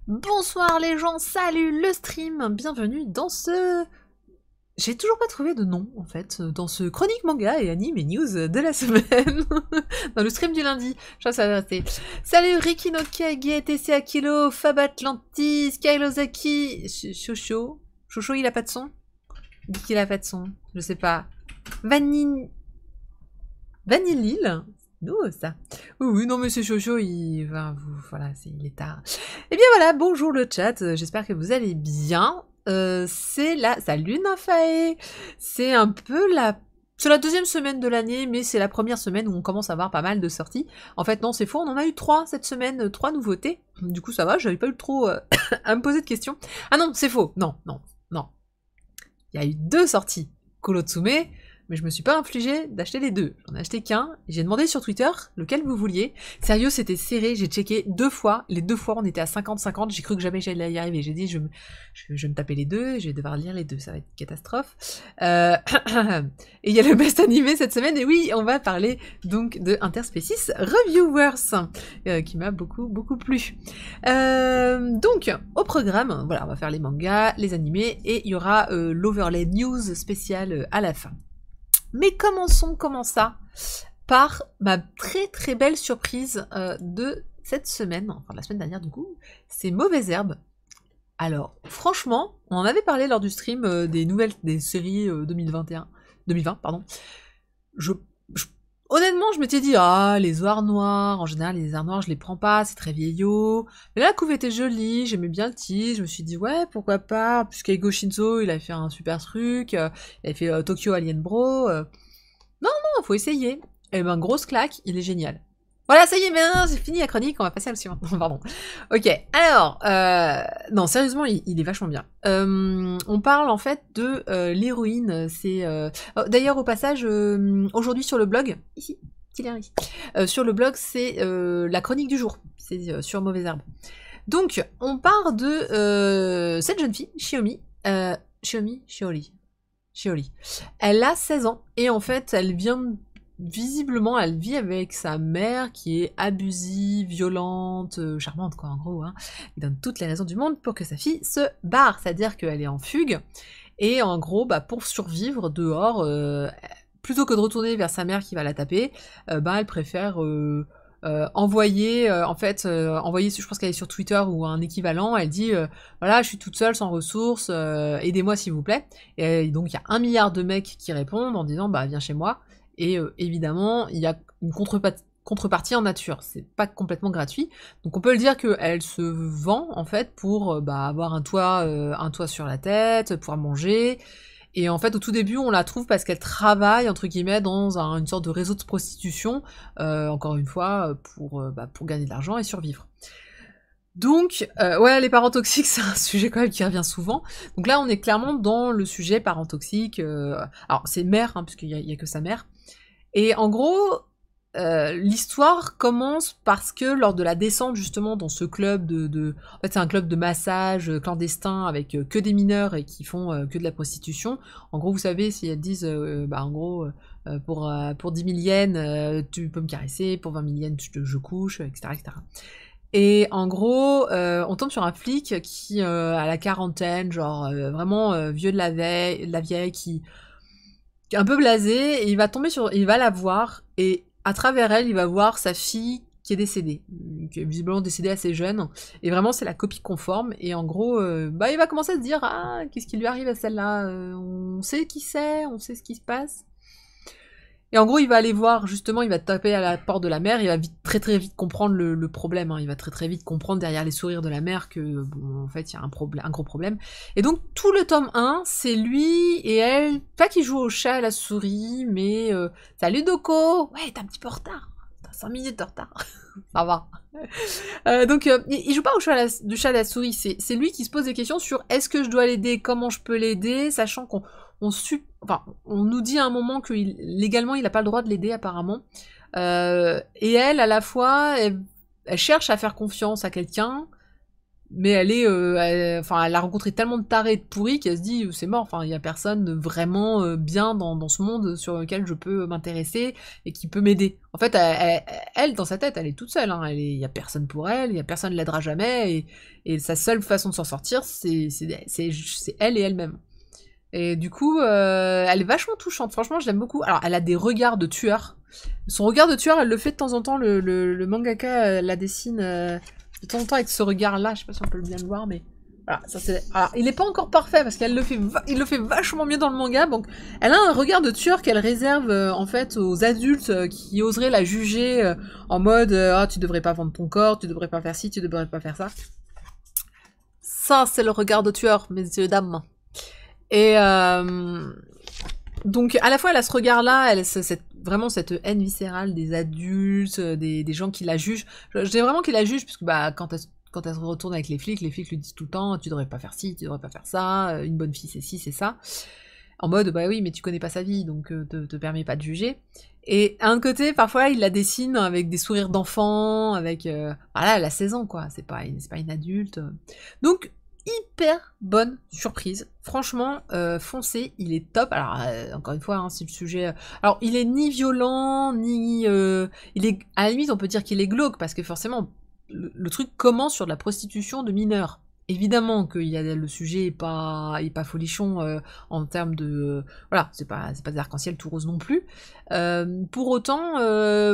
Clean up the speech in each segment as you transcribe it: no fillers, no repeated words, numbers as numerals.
Bonsoir les gens, salut le stream, bienvenue dans ce... J'ai toujours pas trouvé de nom en fait, dans ce chronique manga et anime et news de la semaine, dans le stream du lundi, je crois que ça va rester. Salut Riki no Kage, TC Akilo, Fab Atlantis, Kailozaki, Shosho il a pas de son? Dit qu'il a pas de son, je sais pas. Vanillil. Oh, ça. Oui, non, mais c'est Chocho, voilà, il est tard. Eh bien voilà, bonjour le chat, j'espère que vous allez bien. Salut Nymphae. C'est un peu c'est la deuxième semaine de l'année, mais c'est la première semaine où on commence à avoir pas mal de sorties. En fait, non, c'est faux, on en a eu 3 cette semaine, 3 nouveautés. Du coup, ça va, j'avais pas eu trop à me poser de questions. Ah non, c'est faux, non. Il y a eu 2 sorties. Kurotsume, mais je me suis pas infligé d'acheter les 2. J'en ai acheté qu'un, et j'ai demandé sur Twitter lequel vous vouliez. Sérieux, c'était serré, j'ai checké 2 fois, les 2 fois on était à 50-50, j'ai cru que jamais j'allais y arriver. J'ai dit je vais me taper les 2, je vais devoir lire les 2, ça va être une catastrophe. Et il y a le best animé cette semaine, et oui, on va parler donc de Interspecies Reviewers, qui m'a beaucoup plu. Donc, au programme, voilà, on va faire les mangas, les animés, et il y aura l'overlay news spécial à la fin. Mais commençons, comment ça, par ma très belle surprise de cette semaine, enfin la semaine dernière du coup, c'est Mauvaises Herbes. Alors, franchement, on en avait parlé lors du stream des séries 2020, pardon. Honnêtement, je m'étais dit, les oirs noirs, en général, les oirs noirs, je les prends pas, c'est très vieillot. Mais là, la couve était jolie, j'aimais bien le titre, je me suis dit, ouais, pourquoi pas, puisqu'Eigo Shinzo, il a fait un super truc, il a fait Tokyo Alien Bro. Non, faut essayer. Et ben, grosse claque, il est génial. Voilà, ça y est, maintenant, c'est fini la chronique, on va passer à la suivante. Pardon. Ok, alors, non, sérieusement, il est vachement bien. On parle en fait de l'héroïne, D'ailleurs, au passage, aujourd'hui sur le blog, ici, petit lien ici, sur le blog, c'est la chronique du jour, c'est sur Mauvaises Herbes. Donc, on part de cette jeune fille, Shiori. Elle a 16 ans, et en fait, visiblement, elle vit avec sa mère qui est abusive, violente, charmante quoi en gros, hein. Il donne toutes les raisons du monde pour que sa fille se barre, c'est-à-dire qu'elle est en fugue, et en gros, pour survivre dehors, plutôt que de retourner vers sa mère qui va la taper, elle préfère envoyer, je pense qu'elle est sur Twitter ou un équivalent, elle dit voilà, je suis toute seule, sans ressources, aidez-moi s'il vous plaît. Et donc il y a 1 milliard de mecs qui répondent en disant viens chez moi. Et évidemment, il y a une contrepartie en nature, c'est pas complètement gratuit. Donc on peut le dire qu'elle se vend en fait pour avoir un toit sur la tête, pouvoir manger. Et en fait, au tout début, on la trouve parce qu'elle travaille, entre guillemets, dans une sorte de réseau de prostitution, encore une fois, pour gagner de l'argent et survivre. Donc, ouais, les parents toxiques, c'est un sujet quand même qui revient souvent. Donc là, on est clairement dans le sujet parents toxiques. Alors, c'est mère, hein, parce qu'il y a que sa mère. Et en gros, l'histoire commence parce que lors de la descente justement dans ce club en fait c'est un club de massage clandestin avec que des mineurs et qui font que de la prostitution. En gros, vous savez, si elles disent en gros pour 10 000 yens tu peux me caresser, pour 20 000 yens je couche, etc., etc. Et en gros, on tombe sur un flic qui a la quarantaine, genre vraiment vieux de la vieille, qui est un peu blasé, et il va la voir, et à travers elle, il va voir sa fille qui est décédée, qui est visiblement décédée assez jeune, et vraiment c'est la copie conforme, et en gros, il va commencer à se dire, qu'est-ce qui lui arrive à celle-là, on sait qui c'est, on sait ce qui se passe. Et en gros, il va aller voir, justement, il va taper à la porte de la mère, il va très vite comprendre le problème, hein. Il va très vite comprendre derrière les sourires de la mère que, en fait, il y a un gros problème. Et donc, tout le tome 1, c'est lui et elle, pas qui jouent au chat et à la souris, mais salut Doko! Ouais, t'es un petit peu en retard. T'as 5 minutes de retard. Ça va. Donc, il joue pas au du chat et à la souris, c'est lui qui se pose des questions sur est-ce que je dois l'aider, comment je peux l'aider, sachant on nous dit à un moment que légalement il n'a pas le droit de l'aider apparemment. Et elle, à la fois, elle cherche à faire confiance à quelqu'un, mais elle est, enfin, elle a rencontré tellement de tarés et de pourris qu'elle se dit c'est mort. Enfin, il y a personne vraiment bien dans ce monde sur lequel je peux m'intéresser et qui peut m'aider. En fait, elle, dans sa tête, elle est toute seule. Hein. Il y a personne pour elle, il y a personne ne l'aidera jamais et sa seule façon de s'en sortir, c'est elle et elle-même. Et du coup, elle est vachement touchante. Franchement, je l'aime beaucoup. Alors, elle a des regards de tueur. Son regard de tueur, elle le fait de temps en temps. Le mangaka la dessine de temps en temps avec ce regard-là. Je sais pas si on peut bien le voir, mais voilà, ça c'est. Alors, il est pas encore parfait parce qu'elle il le fait vachement mieux dans le manga. Donc, elle a un regard de tueur qu'elle réserve en fait aux adultes qui oseraient la juger en mode ah tu devrais pas vendre ton corps, tu devrais pas faire ci, tu devrais pas faire ça. Ça, c'est le regard de tueur, messieurs dames. Et donc à la fois elle a ce regard-là, elle a vraiment cette haine viscérale des adultes, des gens qui la jugent. Je dis vraiment qu'ils la jugent puisque bah quand elle se retourne avec les flics lui disent tout le temps tu devrais pas faire ci, tu devrais pas faire ça, une bonne fille c'est ci, c'est ça. En mode bah oui mais tu connais pas sa vie donc te permets pas de juger. Et à un côté parfois il la dessine avec des sourires d'enfant, avec voilà elle a 16 ans quoi, c'est pas une adulte. Donc hyper bonne surprise. Franchement, foncez, il est top. Alors, encore une fois, hein, si le sujet... Alors, il est ni violent, ni... il est... À la limite, on peut dire qu'il est glauque, parce que forcément, le truc commence sur de la prostitution de mineurs. Évidemment que le sujet est pas folichon en termes de... voilà, c'est pas des arcs-en-ciel tout rose non plus. Pour autant,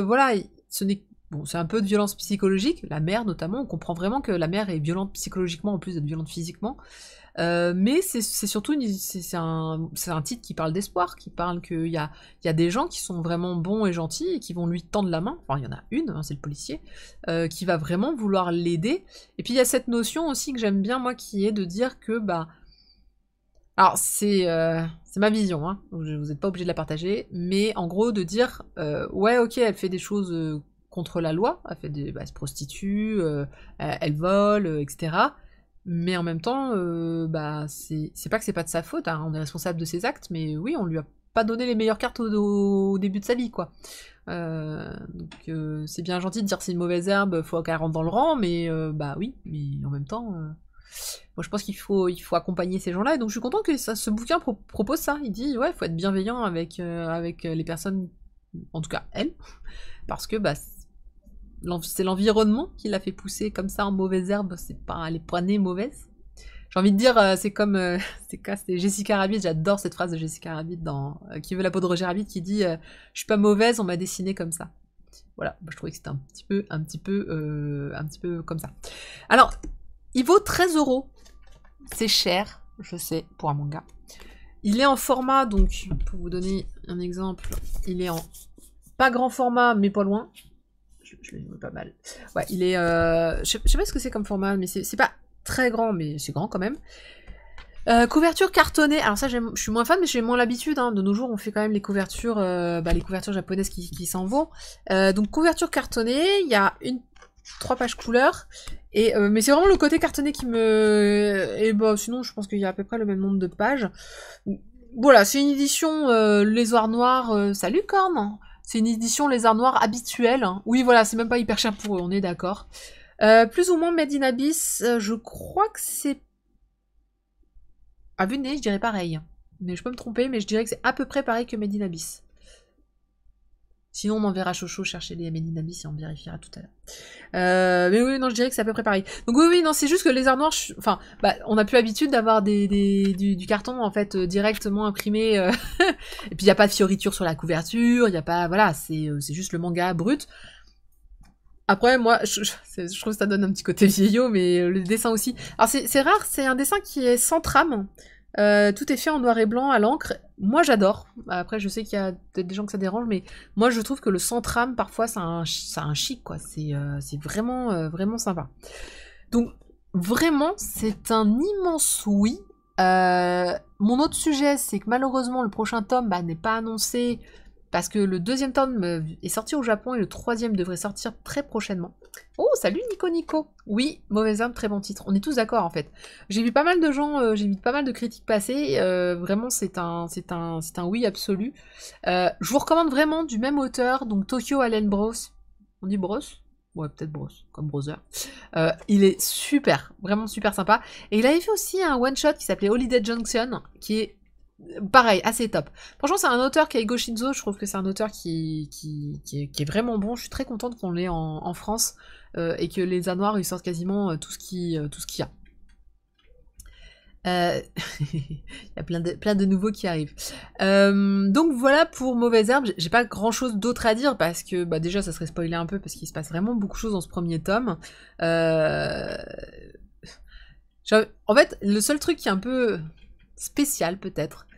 voilà, ce n'est bon, c'est un peu de violence psychologique, la mère notamment, on comprend vraiment que la mère est violente psychologiquement en plus d'être violente physiquement, mais c'est surtout c'est un titre qui parle d'espoir, qui parle qu'il y a des gens qui sont vraiment bons et gentils et qui vont lui tendre la main, enfin il y en a une, hein, c'est le policier, qui va vraiment vouloir l'aider, et puis il y a cette notion aussi que j'aime bien moi qui est de dire que bah... Alors c'est ma vision, hein, vous n'êtes pas obligé de la partager, mais en gros de dire ouais ok elle fait des choses contre la loi, elle se prostitue, elle vole, etc. Mais en même temps, bah c'est pas que c'est pas de sa faute, hein, on est responsable de ses actes, mais oui, on lui a pas donné les meilleures cartes au début de sa vie, quoi. Donc c'est bien gentil de dire c'est une mauvaise herbe, faut qu'elle rentre dans le rang, mais bah oui, mais en même temps, moi je pense qu'il faut accompagner ces gens-là, et donc je suis contente que ce bouquin propose ça. Il dit ouais, faut être bienveillant avec les personnes, en tout cas elle, parce que bah c'est l'environnement qui l'a fait pousser comme ça en mauvaise herbe, elle est pas née mauvaise. J'ai envie de dire, c'est comme, c'est Jessica Rabbit, j'adore cette phrase de Jessica Rabbit dans Qui veut la peau de Roger Rabbit, qui dit je suis pas mauvaise, on m'a dessinée comme ça. Voilà, je trouvais que c'était un petit peu comme ça. Alors, il vaut 13 €. C'est cher, je sais, pour un manga. Il est en format, donc, pour vous donner un exemple, il est en pas grand format, mais pas loin. Je le vois pas mal. Ouais, il est... je sais pas ce que c'est comme format, mais c'est pas très grand, mais c'est grand quand même. Couverture cartonnée. Alors ça, je suis moins fan, mais j'ai moins l'habitude. Hein. De nos jours, on fait quand même les couvertures japonaises qui s'en vont. Donc couverture cartonnée, il y a 3 pages couleurs. Et mais c'est vraiment le côté cartonné qui me... Et bah sinon, je pense qu'il y a à peu près le même nombre de pages. Voilà, c'est une édition Lézard Noir. Salut Corne. C'est une édition Lézard Noir habituelle. Hein. Oui, voilà, c'est même pas hyper cher pour eux, on est d'accord. Plus ou moins Made in Abyss, je crois que c'est... À vue de nez, je dirais pareil. Mais je peux me tromper, mais je dirais que c'est à peu près pareil que Made in Abyss. Sinon, on enverra Chocho chercher les Made in Abyss et on vérifiera tout à l'heure. Mais oui, non, je dirais que c'est à peu près pareil. Donc oui, non, c'est juste que les arts noirs, enfin, on n'a plus l'habitude d'avoir du carton, en fait, directement imprimé. Et puis, il n'y a pas de fioriture sur la couverture, il n'y a pas... Voilà, c'est juste le manga brut. Après, moi, je trouve que ça donne un petit côté vieillot, mais le dessin aussi. Alors, c'est rare, c'est un dessin qui est sans trame. Tout est fait en noir et blanc à l'encre. Moi, j'adore. Après, je sais qu'il y a peut-être des gens que ça dérange, mais moi, je trouve que le sans trame, parfois, ça a un chic, quoi. C'est vraiment, vraiment sympa. Donc, vraiment, c'est un immense oui. Mon autre sujet, c'est que malheureusement, le prochain tome n'est pas annoncé parce que le 2e tome est sorti au Japon et le 3e devrait sortir très prochainement. Oh, salut Nico. Oui, Mauvaise Herbe, très bon titre. On est tous d'accord en fait. J'ai vu pas mal de gens, j'ai vu pas mal de critiques passer. Vraiment, c'est un oui absolu. Je vous recommande vraiment du même auteur, donc Tokyo Allen Bros. On dit Bros? Ouais, peut-être Bros, comme Brother. Il est super, vraiment super sympa. Et il avait fait aussi un one-shot qui s'appelait Holiday Junction, qui est pareil, assez top. Franchement, c'est un auteur, Keigo Shinzo, je trouve que c'est un auteur qui est vraiment bon. Je suis très contente qu'on l'ait en France, et que les Anoirs, ils sortent quasiment tout ce qu'il y a. Il y a plein de nouveaux qui arrivent. Donc voilà pour Mauvaise Herbe. J'ai pas grand chose d'autre à dire parce que bah déjà ça serait spoiler un peu parce qu'il se passe vraiment beaucoup de choses dans ce premier tome. En fait, le seul truc qui est un peu spécial peut-être,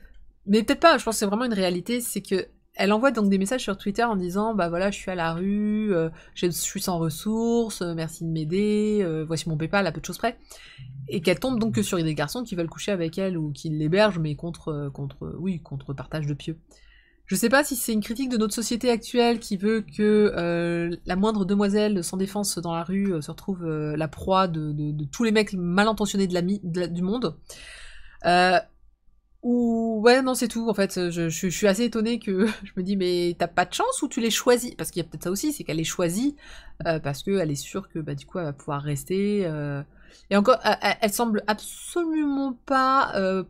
mais peut-être pas, je pense que c'est vraiment une réalité, c'est que elle envoie donc des messages sur Twitter en disant bah voilà je suis à la rue, je suis sans ressources, merci de m'aider, voici mon PayPal à peu de choses près. Et qu'elle tombe donc que sur des garçons qui veulent coucher avec elle ou qui l'hébergent, mais contre partage de pieux. Je sais pas si c'est une critique de notre société actuelle qui veut que la moindre demoiselle sans défense dans la rue se retrouve la proie de tous les mecs mal intentionnés du monde. Ou ouais non c'est tout en fait. Je suis assez étonnée que je me dis mais t'as pas de chance ou tu les choisis, parce qu'il y a peut-être ça aussi, c'est qu'elle les choisit parce qu'elle est sûre que bah du coup elle va pouvoir rester. Et encore, elle semble absolument pas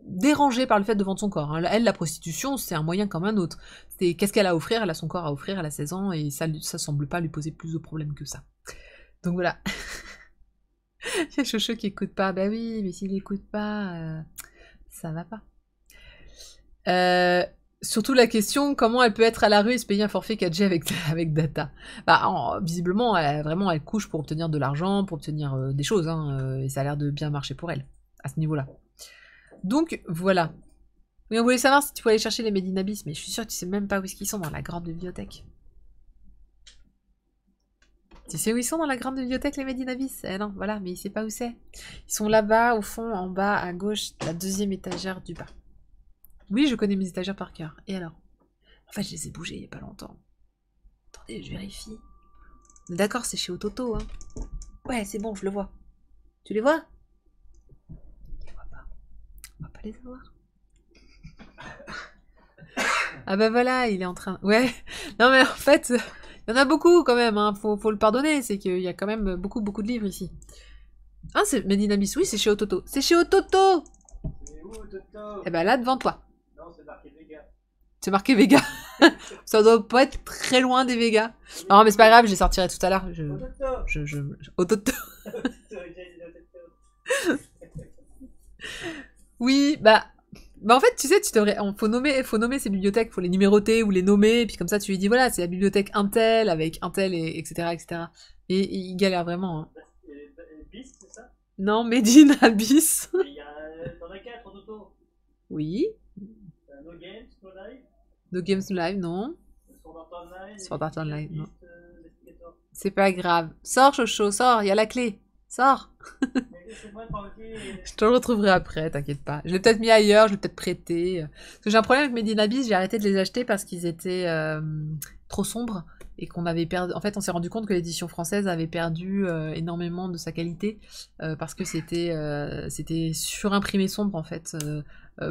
dérangée par le fait de vendre son corps. Hein. Elle, la prostitution, c'est un moyen comme un autre. C'est qu'est-ce qu'elle a à offrir? Elle a son corps à offrir, elle a 16 ans, et ça semble pas lui poser plus de problèmes que ça. Donc voilà. Il y a Chocho qui écoute pas. Bah oui, mais s'il écoute pas, ça va pas. Surtout la question, comment elle peut être à la rue et se payer un forfait 4G avec data? Bah, visiblement, elle couche pour obtenir de l'argent, pour obtenir des choses, hein, et ça a l'air de bien marcher pour elle, à ce niveau-là. Donc, voilà. Oui, on voulait savoir si tu pouvais aller chercher les Medinabis, mais je suis sûre que tu sais même pas où est-ce qu'ils sont dans la grande bibliothèque. Tu sais où ils sont dans la grande bibliothèque, les Medinabis? Eh non, voilà, mais il sait pas où c'est. Ils sont là-bas, au fond, en bas, à gauche, la deuxième étagère du bas. Oui, je connais mes étagères par cœur. Et alors? En fait, je les ai bougées il y a pas longtemps. Attendez, je vérifie. D'accord, c'est chez Ototo, hein. Ouais, c'est bon, je le vois. Tu les vois? Je les vois pas. On va pas les avoir. Ah bah voilà, il est en train... Ouais. Non mais en fait, il y en a beaucoup quand même, hein. Faut le pardonner, c'est qu'il y a quand même beaucoup de livres ici. Ah, c'est Medinabis, oui, c'est chez Ototo. C'est chez Ototo! C'est où, Toto? Eh ben là, devant toi. Non, c'est marqué Vega. C'est marqué Vega. Ça doit pas être très loin des Vegas. Non, mais c'est pas grave, je les sortirai tout à l'heure. Ototo. Oui, bah en fait, tu sais, faut nommer ces bibliothèques, faut les numéroter ou les nommer, et puis comme ça tu lui dis voilà, c'est la bibliothèque Intel avec Intel et etc. etc. Et il galère vraiment. Hein. Bis, c'est ça? Non, Medine Abyss. T'en as 4 en auto. Oui. No Games, No Life. No Games Live, non. Sword Art Online, non. C'est pas grave. Sors, Chocho, sors, il y a la clé. Sors. Je te le retrouverai après, t'inquiète pas. Je l'ai peut-être mis ailleurs, je l'ai peut-être prêté. Parce que j'ai un problème avec Medinabis, j'ai arrêté de les acheter parce qu'ils étaient trop sombres et qu'on avait perdu. En fait, on s'est rendu compte que l'édition française avait perdu énormément de sa qualité parce que c'était surimprimé sombre en fait.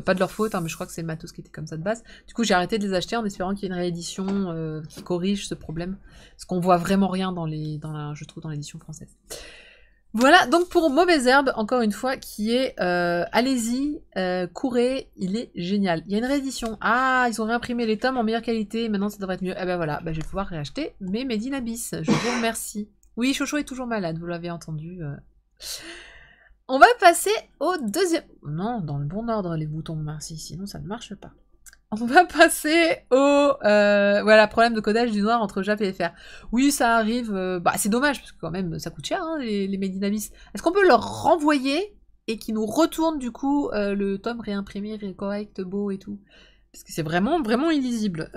Pas de leur faute, hein, mais je crois que c'est le matos qui était comme ça de base. Du coup, j'ai arrêté de les acheter en espérant qu'il y ait une réédition qui corrige ce problème. Parce qu'on voit vraiment rien je trouve, dans l'édition française. Voilà, donc pour Mauvaise Herbe, encore une fois, qui est allez-y, courez, il est génial. Il y a une réédition. Ah, ils ont réimprimé les tomes en meilleure qualité, maintenant ça devrait être mieux. Eh ben voilà, je vais pouvoir réacheter mes Medinabis. Je vous remercie. Oui, Chocho est toujours malade, vous l'avez entendu. On va passer au deuxième... Non, dans le bon ordre les boutons, merci, sinon ça ne marche pas. On va passer au voilà, problème de codage du noir entre Jap et FR. Oui, ça arrive. C'est dommage parce que quand même ça coûte cher hein, les Medinabis. Est-ce qu'on peut leur renvoyer et qu'ils nous retournent du coup le tome réimprimé, correct, beau et tout? Parce que c'est vraiment illisible.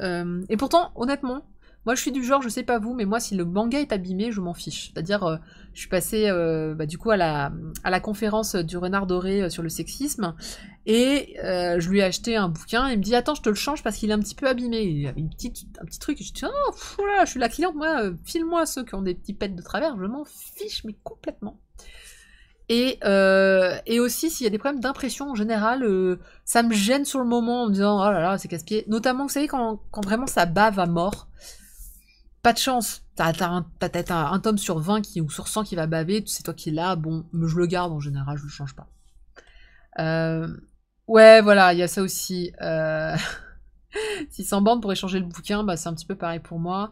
Et pourtant, honnêtement, moi je suis du genre, je sais pas vous, mais moi si le manga est abîmé, je m'en fiche. C'est-à-dire, je suis passée du coup à la conférence du Renard Doré sur le sexisme. Et je lui ai acheté un bouquin, il me dit attends je te le change parce qu'il est un petit peu abîmé. Il y avait un petit truc, et je dis oh voilà, je suis la cliente, moi file-moi ceux qui ont des petits pets de travers, je m'en fiche mais complètement. Et aussi s'il y a des problèmes d'impression en général, ça me gêne sur le moment en me disant oh là là c'est casse-pied. Notamment vous savez quand vraiment ça bave à mort. pas de chance. T'as peut-être un tome sur 20 ou sur 100 qui va baver, c'est toi qui l'as, bon, je le garde en général, je le change pas. Ouais, voilà, il y a ça aussi. 600 bandes pour échanger le bouquin, bah, c'est un petit peu pareil pour moi.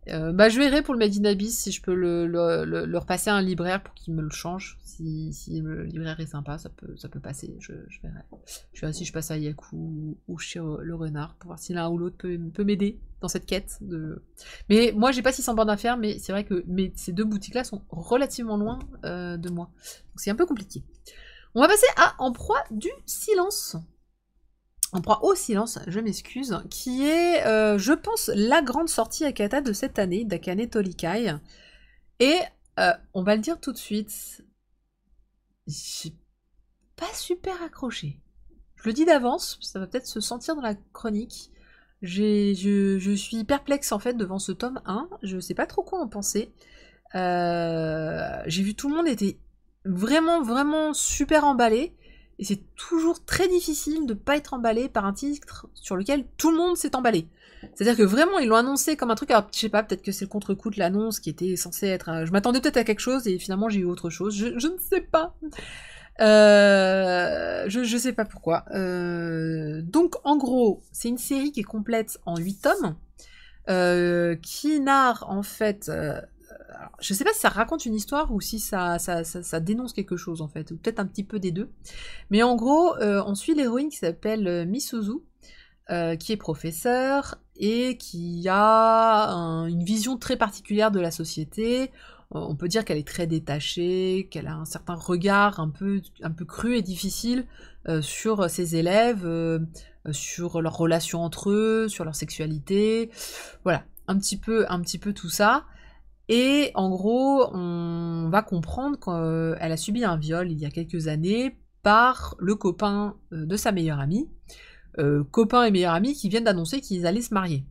Bah, je verrai pour le Made in Abyss si je peux le repasser à un libraire pour qu'il me le change. Si le libraire est sympa, ça peut passer, je verrai. Je verrai si je passe à Yaku ou chez le renard pour voir si l'un ou l'autre peut m'aider dans cette quête. Mais moi, j'ai pas 600 bandes à faire, mais c'est vrai que ces deux boutiques-là sont relativement loin de moi. Donc c'est un peu compliqué. On va passer à En proie du silence. En proie au silence, je m'excuse, qui est, je pense, la grande sortie Akata de cette année, d'Akane Torikai. Et, on va le dire tout de suite, j'ai pas super accroché. Je le dis d'avance, ça va peut-être se sentir dans la chronique. Je suis perplexe en fait devant ce tome 1, je sais pas trop quoi en penser. J'ai vu tout le monde était vraiment, vraiment super emballé. Et c'est toujours très difficile de pas être emballé par un titre sur lequel tout le monde s'est emballé. C'est-à-dire que vraiment, ils l'ont annoncé comme un truc, alors je sais pas, peut-être que c'est le contre-coup de l'annonce qui était censé être... Je m'attendais peut-être à quelque chose et finalement j'ai eu autre chose, je ne sais pas. Je sais pas pourquoi. Donc en gros, c'est une série qui est complète en 8 tomes, qui narre en fait... alors, je sais pas si ça raconte une histoire ou si ça dénonce quelque chose en fait, ou peut-être un petit peu des deux. Mais en gros, on suit l'héroïne qui s'appelle Misuzu, qui est professeure et qui a une vision très particulière de la société. On peut dire qu'elle est très détachée, qu'elle a un certain regard un peu cru et difficile sur ses élèves, sur leurs relations entre eux, sur leur sexualité. Voilà, un petit peu tout ça. Et en gros, on va comprendre qu'elle a subi un viol il y a quelques années par le copain de sa meilleure amie. Copain et meilleure amie qui viennent d'annoncer qu'ils allaient se marier.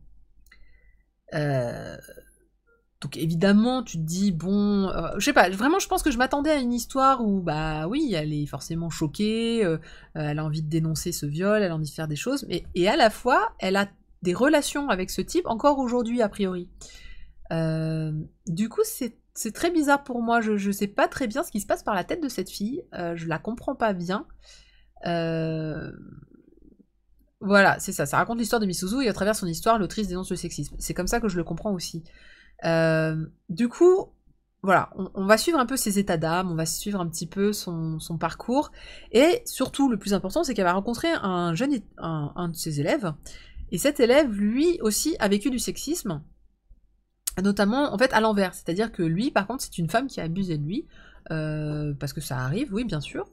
Donc évidemment, tu te dis, bon... je sais pas, vraiment je pense que je m'attendais à une histoire où, bah oui, elle est forcément choquée, elle a envie de dénoncer ce viol, elle a envie de faire des choses, et à la fois, elle a des relations avec ce type, encore aujourd'hui a priori. Du coup, c'est très bizarre pour moi. Je sais pas très bien ce qui se passe par la tête de cette fille. Je la comprends pas bien. Voilà, c'est ça. Ça raconte l'histoire de Misuzu et à travers son histoire, l'autrice dénonce le sexisme. C'est comme ça que je le comprends aussi. Du coup, voilà, on va suivre un peu ses états d'âme, on va suivre un petit peu son parcours. Et surtout, le plus important, c'est qu'elle va rencontrer un de ses élèves. Et cet élève, lui aussi, a vécu du sexisme. Notamment, en fait, à l'envers. C'est-à-dire que lui, par contre, c'est une femme qui a abusé de lui. Parce que ça arrive, oui, bien sûr.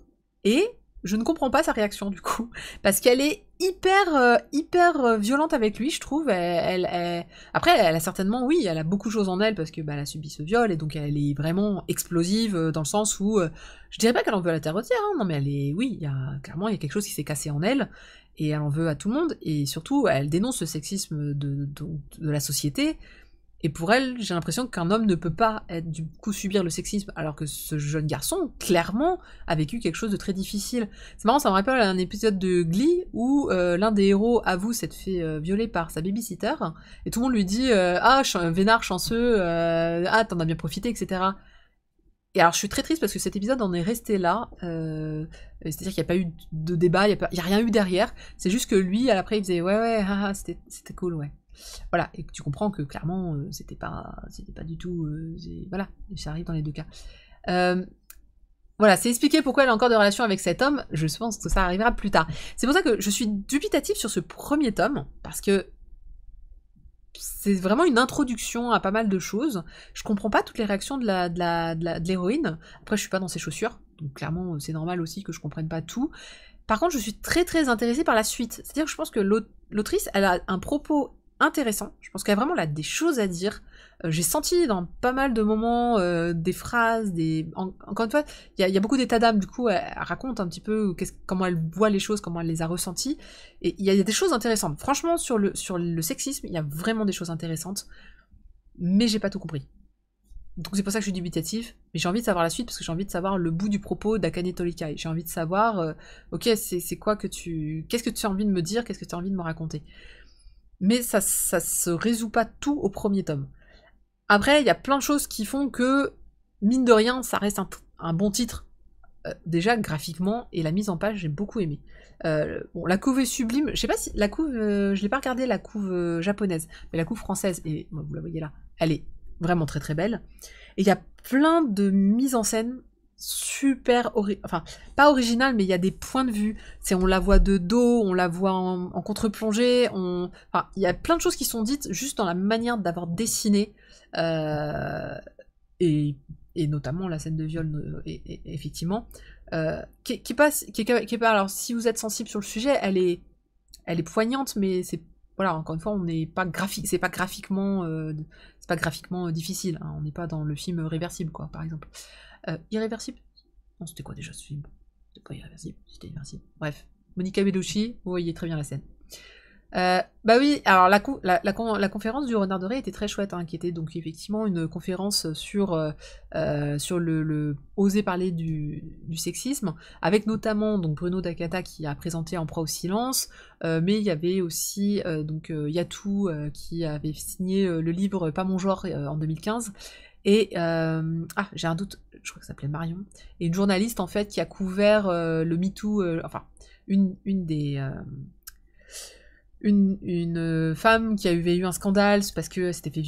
Et je ne comprends pas sa réaction, du coup. Parce qu'elle est hyper violente avec lui, je trouve. Après, elle a certainement, oui, elle a beaucoup de choses en elle, parce que bah, elle a subi ce viol, et donc elle est vraiment explosive, dans le sens où... je dirais pas qu'elle en veut à la terre entière, hein, non, mais elle est... Oui, clairement, il y a quelque chose qui s'est cassé en elle, et elle en veut à tout le monde, et surtout, elle dénonce le sexisme de la société. Et pour elle, j'ai l'impression qu'un homme ne peut pas du coup subir le sexisme, alors que ce jeune garçon, clairement, a vécu quelque chose de très difficile. C'est marrant, ça me rappelle un épisode de Glee où l'un des héros avoue s'être fait violer par sa babysitter, et tout le monde lui dit ah, vénard, chanceux, ah, t'en as bien profité, etc. Et alors je suis très triste parce que cet épisode en est resté là, c'est-à-dire qu'il n'y a pas eu de débat, il n'y a rien eu derrière, c'est juste que lui, après, il faisait ouais, haha, c'était cool, ouais. Voilà, et tu comprends que clairement, c'était pas du tout... voilà, ça arrive dans les deux cas. Voilà, c'est expliqué pourquoi elle a encore des relations avec cet homme, je pense que ça arrivera plus tard. C'est pour ça que je suis dubitative sur ce premier tome, parce que c'est vraiment une introduction à pas mal de choses. Je comprends pas toutes les réactions de l'héroïne. Après, je suis pas dans ses chaussures, donc clairement, c'est normal aussi que je comprenne pas tout. Par contre, je suis très intéressée par la suite. C'est-à-dire que je pense que l'autrice, elle a un propos intéressant. Je pense qu'elle a vraiment des choses à dire. J'ai senti dans pas mal de moments des phrases, encore une fois, il y a beaucoup d'états d'âme, du coup, elle raconte un petit peu comment elle voit les choses, comment elle les a ressenties. Et il y a des choses intéressantes. Franchement, sur le sexisme, il y a vraiment des choses intéressantes. Mais j'ai pas tout compris. Donc c'est pour ça que je suis dubitative, mais j'ai envie de savoir la suite, parce que j'ai envie de savoir le bout du propos d'Akane Torikai. J'ai envie de savoir, ok, c'est quoi qu'est-ce que tu as envie de me dire, qu'est-ce que tu as envie de me raconter. Mais ça se résout pas tout au premier tome. Après, il y a plein de choses qui font que, mine de rien, ça reste un bon titre. Déjà, graphiquement, et la mise en page, j'ai beaucoup aimé. Bon, la couve est sublime. Je sais pas si la couve, je l'ai pas regardé la couve japonaise, mais la couve française, et vous la voyez là, elle est vraiment très très belle. Et il y a plein de mises en scène super, enfin pas originales, mais il y a des points de vue. C'est on la voit de dos, on la voit en contre-plongée, enfin il y a plein de choses qui sont dites juste dans la manière d'avoir dessiné. Et notamment la scène de viol, effectivement, qui est pas, alors si vous êtes sensible sur le sujet, elle est poignante, mais c'est, voilà, encore une fois, on n'est pas graphique, c'est pas graphiquement difficile, hein, on n'est pas dans le film Réversible, quoi, par exemple. Irréversible? Non, c'était quoi déjà ce film? C'était pas Irréversible, c'était Irréversible. Bref, Monica Bellucci, vous voyez très bien la scène. Bah oui, alors la conférence du Renard Doré était très chouette, hein, qui était donc effectivement une conférence sur oser parler du sexisme, avec notamment donc Bruno Dakata qui a présenté En proie au silence, mais il y avait aussi donc Yatou qui avait signé le livre Pas mon genre en 2015. Et j'ai un doute, je crois que ça s'appelait Marion, et une journaliste en fait qui a couvert le MeToo, enfin une femme qui avait eu un scandale parce que s'était fait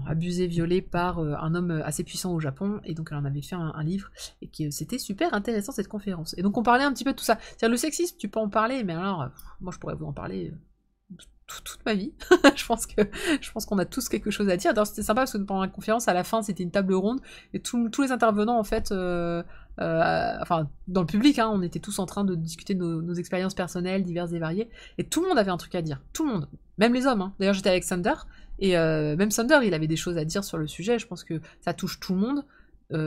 abuser, violer par un homme assez puissant au Japon, et donc elle en avait fait un livre, et que c'était super intéressant cette conférence. Et donc on parlait un petit peu de tout ça. C'est-à-dire le sexisme, tu peux en parler, mais alors, moi je pourrais vous en parler toute ma vie. je pense qu'on a tous quelque chose à dire. D'ailleurs c'était sympa parce que pendant la conférence, à la fin, c'était une table ronde, et tous les intervenants en fait, enfin dans le public, hein, on était tous en train de discuter de nos expériences personnelles diverses et variées, et tout le monde avait un truc à dire, tout le monde, même les hommes, hein. D'ailleurs j'étais avec Sander, et même Sander il avait des choses à dire sur le sujet. Je pense que ça touche tout le monde,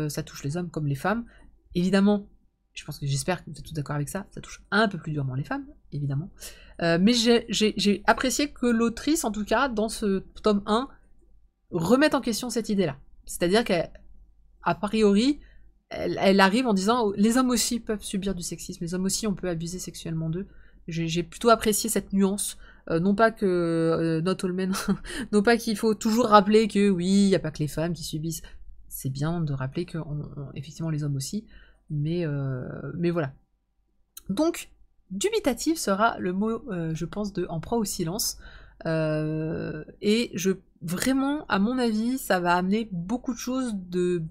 ça touche les hommes comme les femmes, évidemment. J'espère que vous êtes tous d'accord avec ça, ça touche un peu plus durement les femmes, évidemment. Mais j'ai apprécié que l'autrice, en tout cas, dans ce tome 1, remette en question cette idée-là. C'est-à-dire qu'a priori, elle arrive en disant les hommes aussi peuvent subir du sexisme, les hommes aussi on peut abuser sexuellement d'eux. J'ai plutôt apprécié cette nuance. Non pas que not all men, non pas qu'il faut toujours rappeler que oui, il n'y a pas que les femmes qui subissent. C'est bien de rappeler que effectivement les hommes aussi, mais voilà. Donc, dubitatif sera le mot, je pense, de En proie au silence. Et vraiment, à mon avis, ça va amener beaucoup de choses de...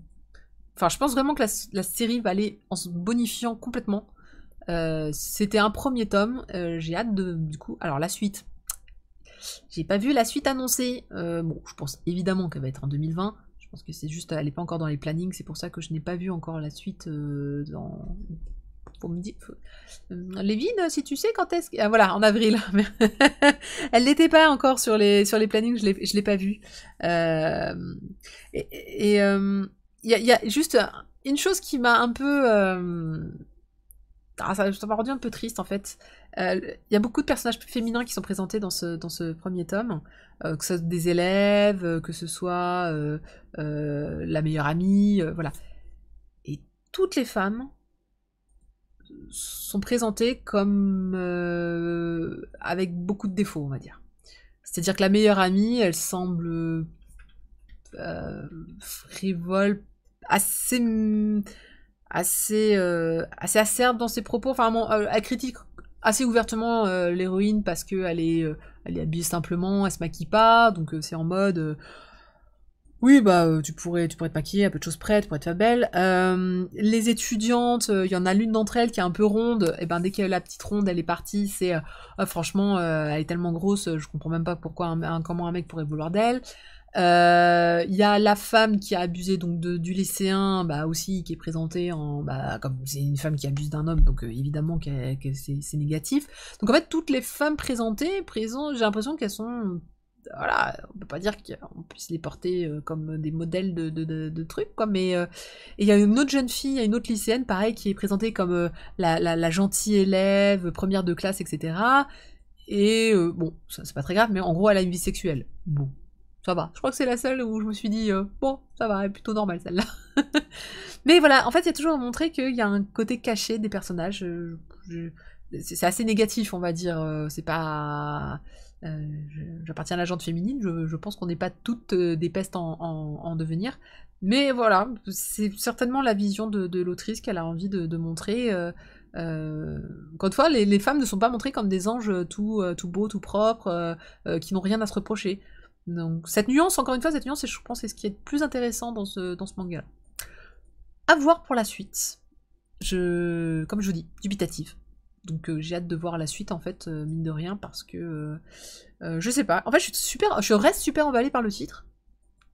Enfin, je pense vraiment que la série va aller en se bonifiant complètement. C'était un premier tome, j'ai hâte du coup... Alors, la suite... J'ai pas vu la suite annoncée. Bon, je pense évidemment qu'elle va être en 2020. Je pense que c'est juste... Elle n'est pas encore dans les plannings, c'est pour ça que je n'ai pas vu encore la suite dans... Pour me dire... Lévine, si tu sais quand est-ce... Ah, voilà, en avril. Elle n'était pas encore sur les plannings, je l'ai pas vue. Il y a juste une chose qui m'a un peu... ça m'a rendu un peu triste, en fait. Il y a beaucoup de personnages féminins qui sont présentés dans ce premier tome, que ce soit des élèves, que ce soit la meilleure amie, voilà. Et toutes les femmes sont présentées comme avec beaucoup de défauts, on va dire. C'est-à-dire que la meilleure amie, elle semble frivole, assez acerbe dans ses propos. Enfin, elle critique assez ouvertement l'héroïne parce qu'elle est habillée simplement, elle se maquille pas, donc c'est en mode... Oui, bah, tu pourrais te maquiller, à peu de choses près, tu pourrais te faire belle. Les étudiantes, il y en a l'une d'entre elles qui est un peu ronde, et ben dès que la petite ronde, elle est partie, c'est franchement, elle est tellement grosse, je comprends même pas pourquoi comment un mec pourrait vouloir d'elle. Il y a la femme qui a abusé donc du lycéen, bah aussi, qui est présentée en... Bah, comme c'est une femme qui abuse d'un homme, donc évidemment que c'est négatif. Donc en fait, toutes les femmes présentées, j'ai l'impression qu'elles sont... Voilà, on peut pas dire qu'on puisse les porter comme des modèles de trucs, quoi, mais... Et il y a une autre jeune fille, il y a une autre lycéenne, pareil, qui est présentée comme la gentille élève, première de classe, etc. Et bon, ça, c'est pas très grave, mais en gros, elle a une vie sexuelle. Bon, ça va. Je crois que c'est la seule où je me suis dit, bon, ça va, elle est plutôt normale, celle-là. Mais voilà, en fait, il y a toujours montré qu'il y a un côté caché des personnages. C'est assez négatif, on va dire. C'est pas... J'appartiens à la gente féminine, je pense qu'on n'est pas toutes des pestes en devenir. Mais voilà, c'est certainement la vision de l'autrice qu'elle a envie de montrer. Encore une fois, les femmes ne sont pas montrées comme des anges tout beaux, tout propres, qui n'ont rien à se reprocher. Donc cette nuance, encore une fois, cette nuance, je pense, c'est ce qui est le plus intéressant dans ce manga-là. À voir pour la suite. Comme je vous dis, dubitative. Donc j'ai hâte de voir la suite en fait, mine de rien, parce que je sais pas. En fait, je reste super emballée par le titre,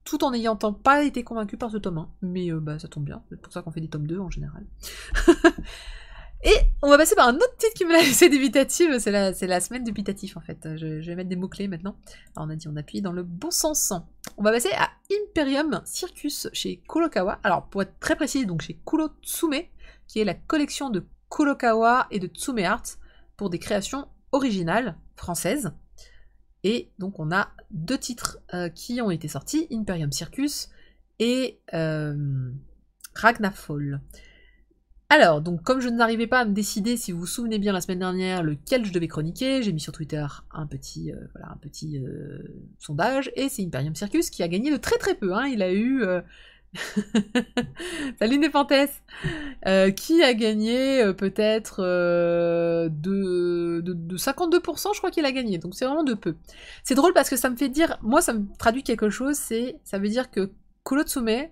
tout en n'ayant pas été convaincue par ce tome 1. Mais ça tombe bien, c'est pour ça qu'on fait des tomes 2 en général. Et on va passer par un autre titre qui me l'a laissé dubitative, c'est la semaine dubitatif en fait. Je vais mettre des mots-clés maintenant. Alors on a dit, on appuie dans le bon sens. On va passer à Imperium Circus chez Kurokawa. Alors pour être très précis, donc chez Kurotsume, qui est la collection de Kurokawa et de Tsume Art pour des créations originales françaises. Et donc on a 2 titres qui ont été sortis, Imperium Circus et Ragnarfall. Alors, donc comme je n'arrivais pas à me décider, si vous vous souvenez bien la semaine dernière, lequel je devais chroniquer, j'ai mis sur Twitter un petit sondage, et c'est Imperium Circus qui a gagné de très très peu, hein. Il a eu... Salut Népantes, qui a gagné peut-être de 52%, je crois qu'il a gagné, donc c'est vraiment de peu. C'est drôle parce que ça me fait dire, moi ça me traduit quelque chose, ça veut dire que Kurotsume,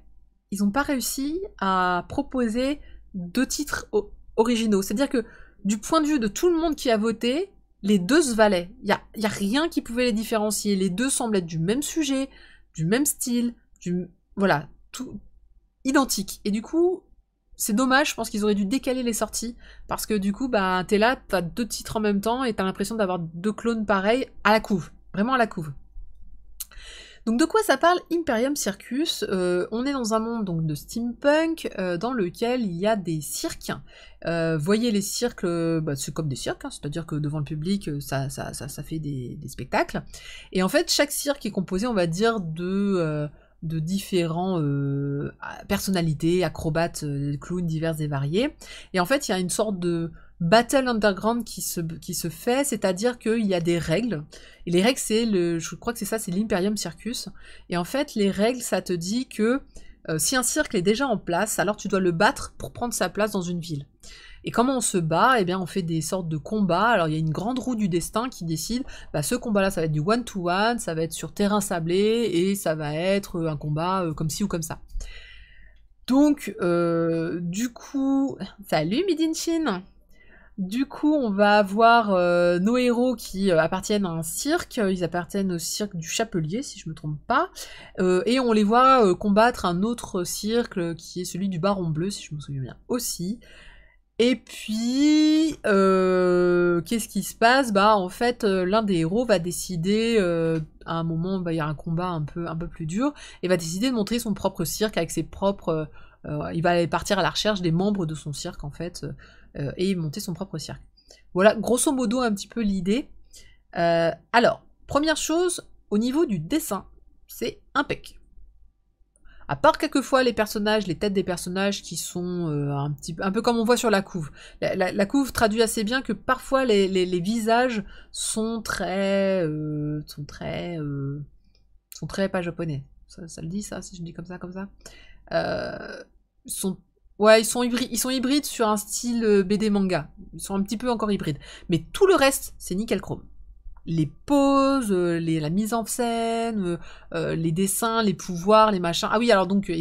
ils n'ont pas réussi à proposer 2 titres originaux, c'est-à-dire que du point de vue de tout le monde qui a voté, les 2 se valaient, il y a rien qui pouvait les différencier, les 2 semblent être du même sujet, du même style, voilà, tout identique. Et du coup, c'est dommage, je pense qu'ils auraient dû décaler les sorties, parce que du coup, bah, t'es là, t'as 2 titres en même temps, et t'as l'impression d'avoir 2 clones pareils à la couve. Vraiment à la couve. Donc de quoi ça parle Imperium Circus? On est dans un monde donc de steampunk, dans lequel il y a des cirques. Voyez les cirques, c'est comme des cirques, hein, c'est-à-dire que devant le public, ça fait des spectacles. Et en fait, chaque cirque est composé, on va dire, de différents personnalités, acrobates, clowns divers et variés. Et en fait, il y a une sorte de battle underground qui se fait, c'est-à-dire qu'il y a des règles. Et les règles, je crois que c'est l'Imperium Circus. Et en fait, les règles, ça te dit que si un cirque est déjà en place, alors tu dois le battre pour prendre sa place dans une ville. Et comment on se bat? Eh bien, on fait des sortes de combats. Alors, il y a une grande roue du destin qui décide, ce combat-là, ça va être du one-to-one, ça va être sur terrain sablé, et ça va être un combat comme ci ou comme ça. Donc, du coup... Salut Midinchin! Du coup, on va avoir nos héros qui appartiennent à un cirque. Ils appartiennent au cirque du Chapelier, si je me trompe pas. Et on les voit combattre un autre cirque qui est celui du Baron Bleu, si je me souviens bien aussi. Et puis, qu'est-ce qui se passe? En fait, l'un des héros va décider, à un moment, il y a un combat un peu plus dur, et va décider de montrer son propre cirque avec ses propres... il va aller partir à la recherche des membres de son cirque, en fait, et monter son propre cirque. Voilà, grosso modo, un petit peu l'idée. Alors, première chose, au niveau du dessin, c'est impec. À part quelquefois les personnages, les têtes des personnages qui sont un peu comme on voit sur la couve. La couve traduit assez bien que parfois les visages sont très pas japonais. Ça le dit ça, si je dis comme ça. Ils sont hybrides sur un style BD manga. Ils sont un petit peu encore hybrides. Mais tout le reste, c'est nickel chrome. Les poses, la mise en scène, les dessins, les pouvoirs, les machins. Ah oui, alors donc,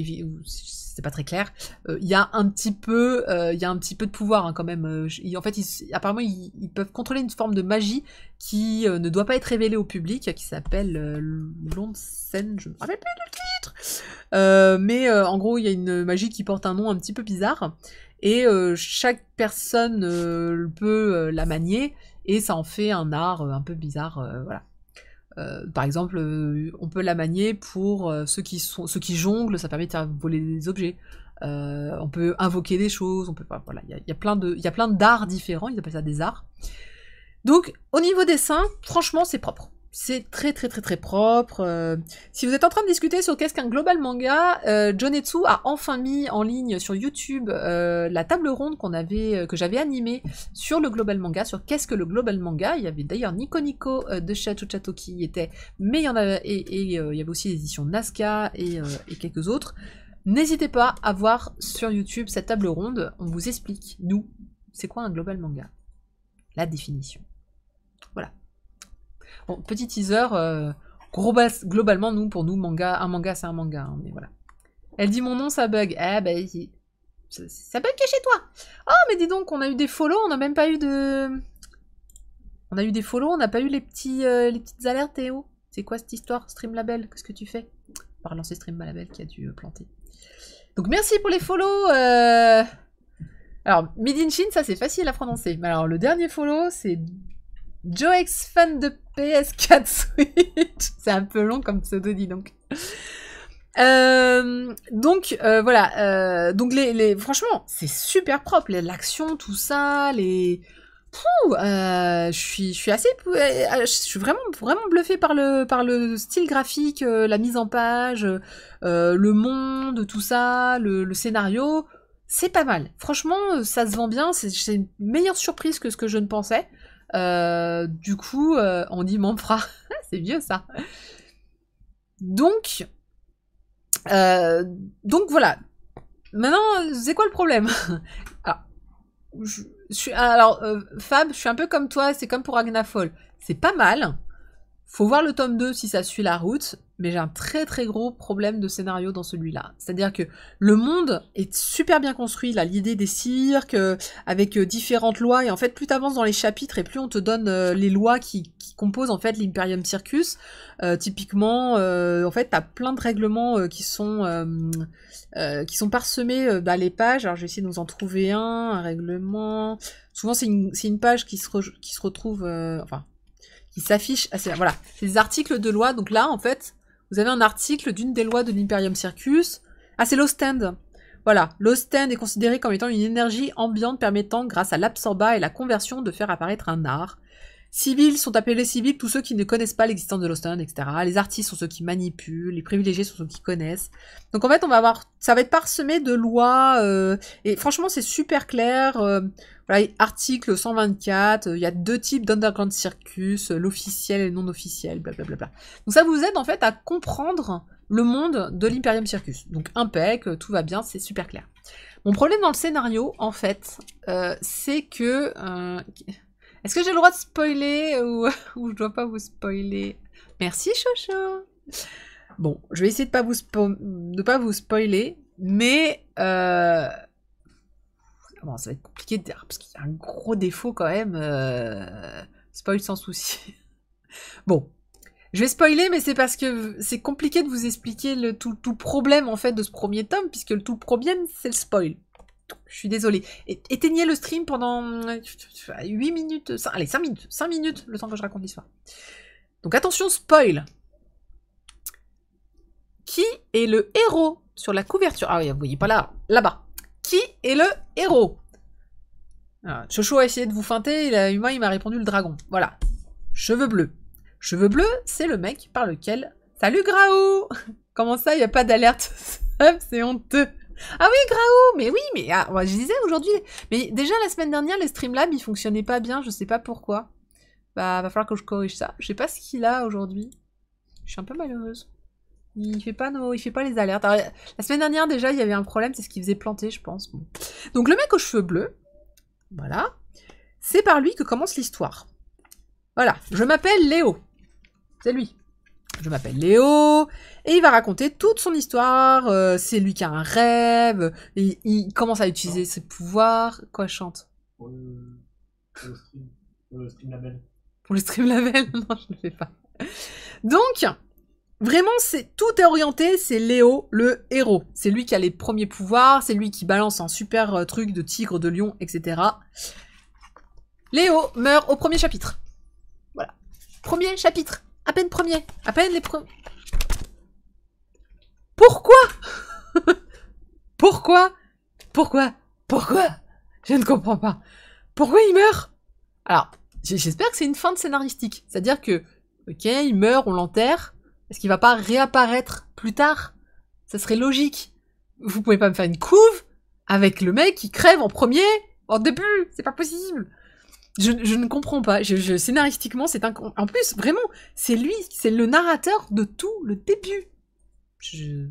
c'est pas très clair. Il y a un petit peu de pouvoir hein, quand même. En fait, apparemment, ils peuvent contrôler une forme de magie qui ne doit pas être révélée au public, qui s'appelle l'Onsen, je ne me rappelle plus le titre. Mais en gros, il y a une magie qui porte un nom un petit peu bizarre. Et chaque personne peut la manier. Et ça en fait un art un peu bizarre, voilà. Par exemple, on peut la manier pour ceux qui jonglent, ça permet de faire voler des objets. On peut invoquer des choses, voilà, il y a plein d'arts différents, ils appellent ça des arts. Donc, au niveau dessin, franchement, c'est propre. C'est très très très très propre. Si vous êtes en train de discuter sur qu'est-ce qu'un global manga, Jonetsu a enfin mis en ligne sur YouTube la table ronde que j'avais animée sur le global manga, sur qu'est-ce que le global manga. Il y avait d'ailleurs Nico Nico de Chato Chato qui y était, mais il y en avait il y avait aussi les éditions Nazca et quelques autres. N'hésitez pas à voir sur YouTube cette table ronde. On vous explique, nous, c'est quoi un global manga, la définition. Voilà. Bon, petit teaser, globalement, pour nous, un manga, c'est un manga, hein, mais voilà. Elle dit mon nom, ça bug. Ah, bah, ça bug que chez toi. Oh, mais dis donc, on a eu des follow, on n'a même pas eu de... On a eu des follow, on n'a pas eu les petites alertes, Théo. C'est quoi cette histoire, Streamlabel? Qu'est-ce que tu fais? On va relancer Streamlabel qui a dû planter. Donc, merci pour les follow. Alors, Midinshin, ça, c'est facile à prononcer. Mais alors, le dernier follow, c'est... Joex fan de PS4 Switch. C'est un peu long comme pseudo, dis donc. Voilà. Donc franchement, c'est super propre. L'action, tout ça, je suis vraiment bluffée par le style graphique, la mise en page, le monde, tout ça, le scénario. C'est pas mal. Franchement, ça se vend bien. C'est une meilleure surprise que ce que je ne pensais. Du coup, on dit Manfra. C'est vieux ça. Donc voilà. Maintenant, c'est quoi le problème? Fab, je suis un peu comme toi, c'est comme pour Agnafall. C'est pas mal. Faut voir le tome 2 si ça suit la route, mais j'ai un très très gros problème de scénario dans celui-là. C'est-à-dire que le monde est super bien construit, là, l'idée des cirques, avec différentes lois, et en fait, plus t'avances dans les chapitres, et plus on te donne les lois qui composent en fait l'Imperium Circus. Typiquement, en fait, t'as plein de règlements qui sont parsemés dans les pages. Alors, je vais essayer de nous en trouver un règlement. Souvent, c'est une page qui se retrouve... qui s'affiche, voilà, c'est des articles de loi. Donc là, en fait, vous avez un article d'une des lois de l'Imperium Circus. Ah, c'est l'Ostend. Voilà, l'Ostend est considéré comme étant une énergie ambiante permettant, grâce à l'absorba et la conversion, de faire apparaître un art. Civils sont appelés civils tous ceux qui ne connaissent pas l'existence de l'Ostend, etc. Les artistes sont ceux qui manipulent, les privilégiés sont ceux qui connaissent. Donc en fait, ça va être parsemé de lois, et franchement, c'est super clair. Voilà, article 124, il y a 2 types d'Underground Circus, l'officiel et le non-officiel, blablabla. Donc ça vous aide en fait à comprendre le monde de l'Imperium Circus. Donc impec, tout va bien, c'est super clair. Mon problème dans le scénario, en fait, c'est que... Est-ce que j'ai le droit de spoiler ou je dois pas vous spoiler? Merci Chocho. Bon, je vais essayer de pas vous spoiler, mais... Bon, ça va être compliqué de dire, parce qu'il y a un gros défaut quand même. Spoil sans souci. Bon, je vais spoiler, mais c'est parce que c'est compliqué de vous expliquer tout le problème en fait de ce premier tome, puisque le tout problème c'est le spoil. Je suis désolée. Éteignez le stream pendant 8 minutes, allez 5 minutes, 5 minutes, le temps que je raconte l'histoire. Donc attention, spoil. Qui est le héros sur la couverture? Ah oui, vous voyez pas là-bas. Qui est le héros? Chocho a essayé de vous feinter, il m'a répondu le dragon. Voilà. Cheveux bleus. Cheveux bleus, c'est le mec par lequel... Salut Graou! Comment ça, il n'y a pas d'alerte? C'est honteux. Ah oui, Graou! Mais oui, mais je disais aujourd'hui... Mais déjà, la semaine dernière, les Streamlabs, ils fonctionnaient pas bien, je sais pas pourquoi. Bah, va falloir que je corrige ça. Je sais pas ce qu'il a aujourd'hui. Je suis un peu malheureuse. Il fait pas les alertes. Alors, la semaine dernière, déjà, il y avait un problème, c'est ce qu'il faisait planter, je pense. Bon. Donc, le mec aux cheveux bleus, voilà, c'est par lui que commence l'histoire. Voilà, je m'appelle Léo. C'est lui. Je m'appelle Léo, et il va raconter toute son histoire. C'est lui qui a un rêve, et il commence à utiliser ses pouvoirs. Quoi, chante? Pour le stream label. Pour le stream label? Non, je ne le fais pas. Donc... Vraiment, tout est orienté, c'est Léo, le héros. C'est lui qui a les premiers pouvoirs, c'est lui qui balance un super truc de tigre, de lion, etc. Léo meurt au premier chapitre. Voilà. Premier chapitre. À peine premier. À peine les premiers. Pourquoi? Pourquoi? Je ne comprends pas. Pourquoi il meurt? Alors, j'espère que c'est une fin de scénaristique. C'est-à-dire que Ok, il meurt, on l'enterre. Est-ce qu'il va pas réapparaître plus tard? Ça serait logique. Vous pouvez pas me faire une couve avec le mec qui crève en premier, en début. C'est pas possible. Je ne comprends pas. Scénaristiquement, c'est en plus, vraiment, c'est lui, c'est le narrateur de tout le début. Je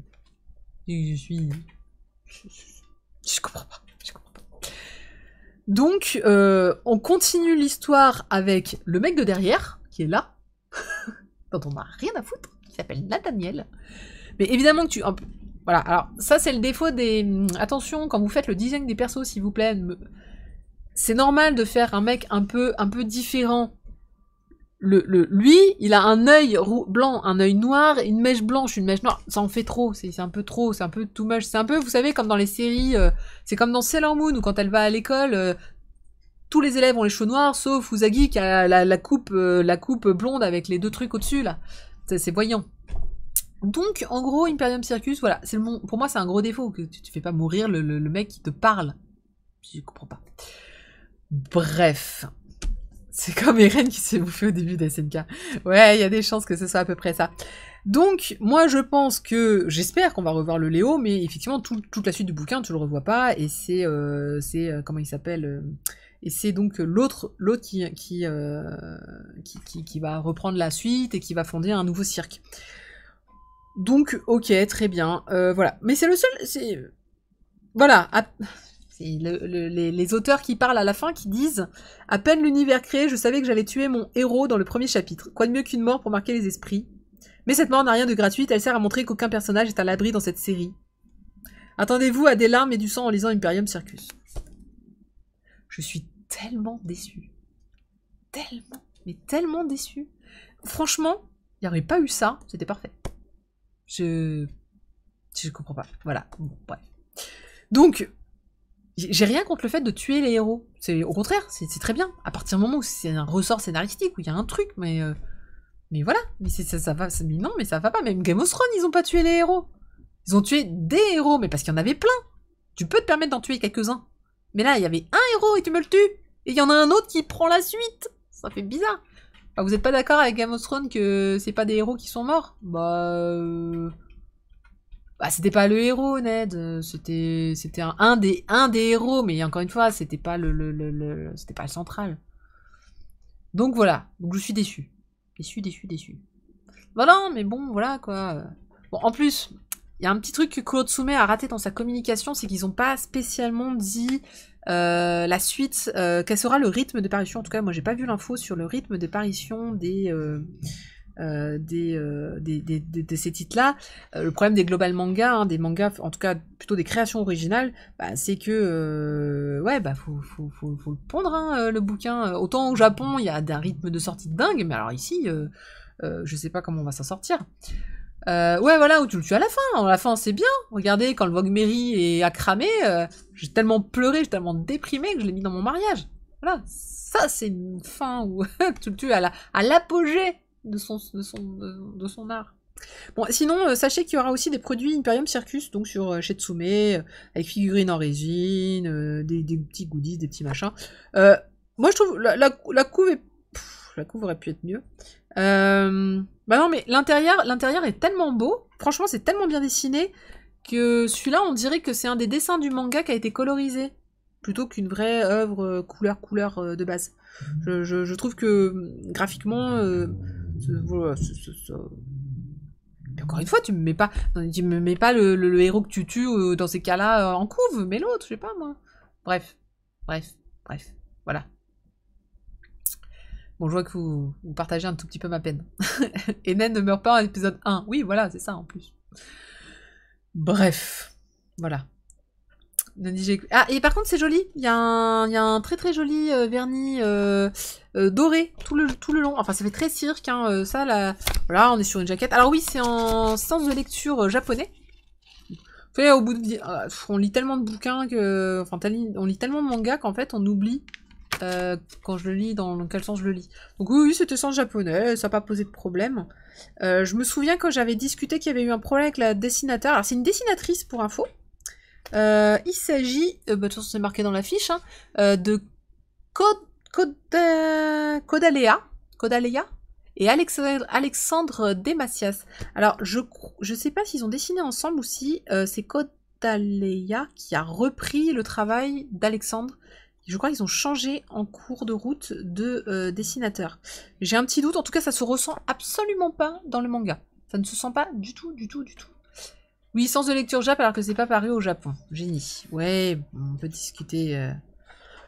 comprends pas. Je comprends pas. Donc, on continue l'histoire avec le mec de derrière, qui est là, dont on n'a rien à foutre, qui s'appelle Nathaniel. Mais évidemment que tu... Voilà, alors ça c'est le défaut des... Attention, quand vous faites le design des persos, s'il vous plaît, c'est normal de faire un mec un peu différent. Lui, il a un œil blanc, un œil noir, une mèche blanche, une mèche noire. Ça en fait trop, c'est un peu trop, c'est un peu too much. C'est un peu, vous savez, comme dans les séries, c'est comme dans Sailor Moon, où quand elle va à l'école, tous les élèves ont les cheveux noirs, sauf Usagi qui a la coupe blonde avec les deux trucs au-dessus, là. C'est voyant. Donc, en gros, Imperium Circus, voilà, pour moi, c'est un gros défaut, que tu fais pas mourir le mec qui te parle. Je comprends pas. Bref. C'est comme Eren qui s'est bouffé au début d'SNK. Ouais, il y a des chances que ce soit à peu près ça. Donc, moi, je pense que... J'espère qu'on va revoir le Léo, mais effectivement, toute la suite du bouquin, tu le revois pas, et c'est comment il s'appelle et c'est donc l'autre qui va reprendre la suite et qui va fonder un nouveau cirque. Donc, ok, très bien, voilà. Mais c'est le seul... Voilà, c'est les auteurs qui parlent à la fin qui disent « À peine l'univers créé, je savais que j'allais tuer mon héros dans le premier chapitre. Quoi de mieux qu'une mort pour marquer les esprits? Mais cette mort n'a rien de gratuite, elle sert à montrer qu'aucun personnage est à l'abri dans cette série. Attendez-vous à des larmes et du sang en lisant Imperium Circus. » Je suis tellement déçue. Tellement déçue. Franchement, il n'y aurait pas eu ça, c'était parfait. Je comprends pas. Voilà. Bon, bref. Donc, j'ai rien contre le fait de tuer les héros. Au contraire, c'est très bien. À partir du moment où c'est un ressort scénaristique, où il y a un truc, mais voilà. Mais ça va. Mais non, mais ça va pas. Même Game of Thrones, ils ont pas tué les héros. Ils ont tué des héros, mais parce qu'il y en avait plein. Tu peux te permettre d'en tuer quelques-uns. Mais là, il y avait un héros et tu me le tues. Et il y en a un autre qui prend la suite. Ça fait bizarre. Enfin, vous êtes pas d'accord avec Game of Thrones que c'est pas des héros qui sont morts? Bah, c'était pas le héros, Ned. C'était un des héros, mais encore une fois, c'était pas c'était pas le central. Donc voilà. Donc je suis déçu. Déçu. Voilà, mais bon, voilà quoi. Bon, en plus, il y a un petit truc que Claude Soumet a raté dans sa communication, c'est qu'ils ont pas spécialement dit la suite, quel sera le rythme de parution. En tout cas, moi j'ai pas vu l'info sur le rythme de parution de ces titres-là. Le problème des global mangas, des mangas, en tout cas plutôt des créations originales, c'est que faut le pondre, le bouquin. Autant au Japon, il y a un rythme de sortie de dingue, mais alors ici, je sais pas comment on va s'en sortir. Ouais, voilà, où tu le tues à la fin. À la fin, c'est bien. Regardez, quand le Vogue Mary a cramé, j'ai tellement pleuré, j'ai tellement déprimé que je l'ai mis dans mon mariage. Voilà, ça c'est une fin où tu le tues à l'apogée de son art. Bon, sinon, sachez qu'il y aura aussi des produits Imperium Circus, donc sur Shetsume, avec figurines en résine, des petits goodies, des petits machins. Moi, je trouve la couve est... la couve aurait pu être mieux. Bah non, mais l'intérieur est tellement beau, franchement c'est tellement bien dessiné, que celui-là on dirait que c'est un des dessins du manga qui a été colorisé, plutôt qu'une vraie œuvre couleur de base. Je trouve que graphiquement, voilà, encore une fois, tu me mets pas le héros que tu tues dans ces cas-là en couve, mais l'autre, je sais pas moi. Bref, voilà. Bon, je vois que vous partagez un tout petit peu ma peine. Enen ne meurt pas en épisode 1. Oui, voilà, c'est ça en plus. Bref, voilà. Ah, et par contre, c'est joli. Il y a un très très joli vernis doré tout le long. Enfin, ça fait très cirque. Hein, ça, là, voilà, on est sur une jaquette. Alors oui, c'est en sens de lecture japonais. Vous savez, au bout de... on lit tellement de bouquins que... Enfin, on lit tellement de mangas qu'en fait, on oublie quand je le lis, dans quel sens je le lis. Donc oui, c'était sens japonais, ça n'a pas posé de problème. Je me souviens quand j'avais discuté qu'il y avait eu un problème avec la dessinateur. Alors c'est une dessinatrice pour info. Il s'agit, de toute façon c'est marqué dans la fiche, de Kodalea. et Alexandre Demacias. Alors, je sais pas s'ils ont dessiné ensemble ou si c'est Kodaleya qui a repris le travail d'Alexandre. Je crois qu'ils ont changé en cours de route de dessinateur. J'ai un petit doute, en tout cas ça se ressent absolument pas dans le manga. Ça ne se sent pas du tout, du tout, du tout. Oui, sens de lecture Jap alors que c'est pas paru au Japon. Génie. Ouais, on peut discuter.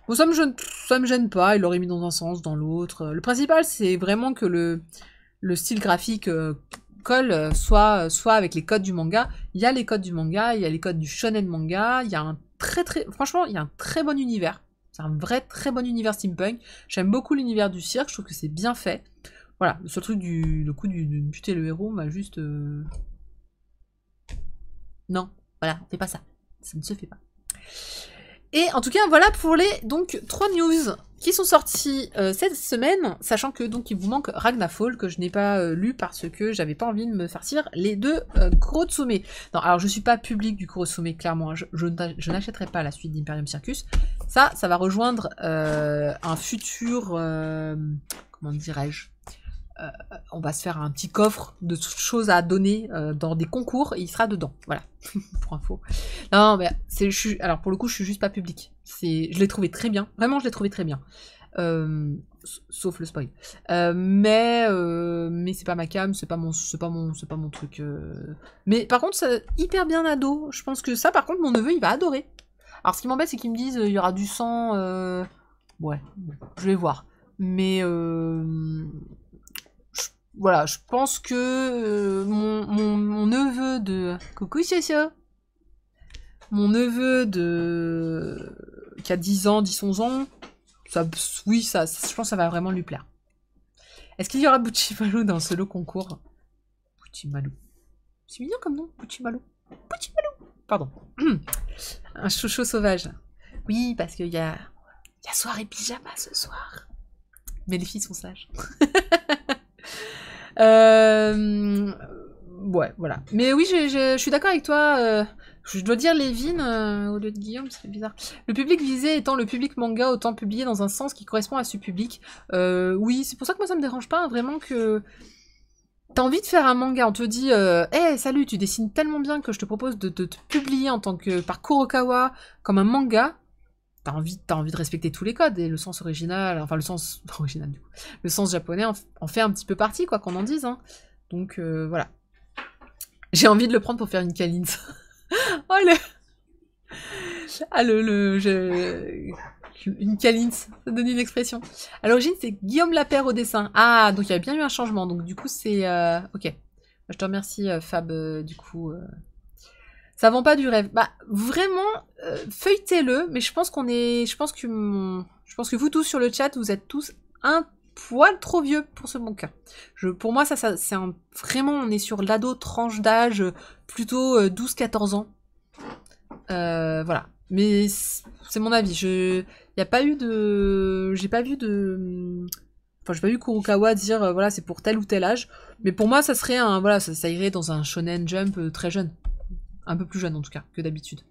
Bon, ça me gêne pas, il l'aurait mis dans un sens, dans l'autre. Le principal, c'est vraiment que le style graphique colle, soit avec les codes du manga. Il y a les codes du manga, il y a les codes du shonen manga, il y a un franchement, il y a un très bon univers. C'est un vrai très bon univers steampunk. J'aime beaucoup l'univers du cirque, je trouve que c'est bien fait. Voilà, le seul truc le coup de buter le héros m'a juste... Non, voilà, on fait pas ça. Ça ne se fait pas. Et en tout cas, voilà pour les donc 3 news qui sont sorties cette semaine, sachant que donc il vous manque Ragnafall que je n'ai pas lu parce que j'avais pas envie de me farcir les deux Kurotsume. Non, alors je suis pas public du Kurotsume, clairement, je n'achèterai pas la suite d'Imperium Circus. Ça va rejoindre un futur, comment dirais-je, on va se faire un petit coffre de choses à donner dans des concours et il sera dedans. Voilà, pour info. Non, mais alors pour le coup, je suis juste pas public. Je l'ai trouvé très bien. Vraiment, je l'ai trouvé très bien. Sauf le spoil. Mais c'est pas ma cam, c'est pas mon truc. Mais par contre, c'est hyper bien ado. Je pense que ça, par contre, mon neveu, il va adorer. Alors, ce qui m'embête, c'est qu'ils me disent il y aura du sang. Ouais, je vais voir. Mais voilà, je pense que mon neveu de... Coucou Chia. Mon neveu qui a 10 ans, 10-11 ans, oui, je pense que ça va vraiment lui plaire. Est-ce qu'il y aura Buchimalu dans ce lot concours? Buchimalu. C'est mignon comme nom, Buchimalu. Buchimalu. Pardon. Un chouchou sauvage. Oui, parce qu'il y a soirée pyjama ce soir. Mais les filles sont sages. Ouais, voilà. Mais oui, je suis d'accord avec toi. Je dois dire Lévin au lieu de Guillaume, c'est bizarre. Le public visé étant le public manga, autant publié dans un sens qui correspond à ce public. Oui, c'est pour ça que moi ça me dérange pas, vraiment que... T'as envie de faire un manga, on te dit hey, salut, tu dessines tellement bien que je te propose de te publier en tant que par Kurokawa comme un manga. T'as envie de respecter tous les codes et le sens original, enfin le sens original du coup, le sens japonais en fait un petit peu partie, quoi qu'on en dise. Hein. Donc voilà. J'ai envie de le prendre pour faire une câline. Oh une câline, ça donne une expression. À l'origine, c'est Guillaume Lapère au dessin. Ah, donc il y a bien eu un changement. Donc du coup, c'est... Ok. Je te remercie, Fab, du coup... Ça vend pas du rêve. Bah, vraiment, feuilletez-le, mais je pense que vous tous sur le chat, vous êtes tous un poil trop vieux pour ce bouquin. Pour moi, ça c'est vraiment, on est sur l'ado tranche d'âge, plutôt 12-14 ans. Voilà. Mais c'est mon avis. J'ai pas vu Kurokawa dire, voilà, c'est pour tel ou tel âge. Mais pour moi, ça serait voilà, ça irait dans un shonen jump très jeune. Un peu plus jeune en tout cas que d'habitude.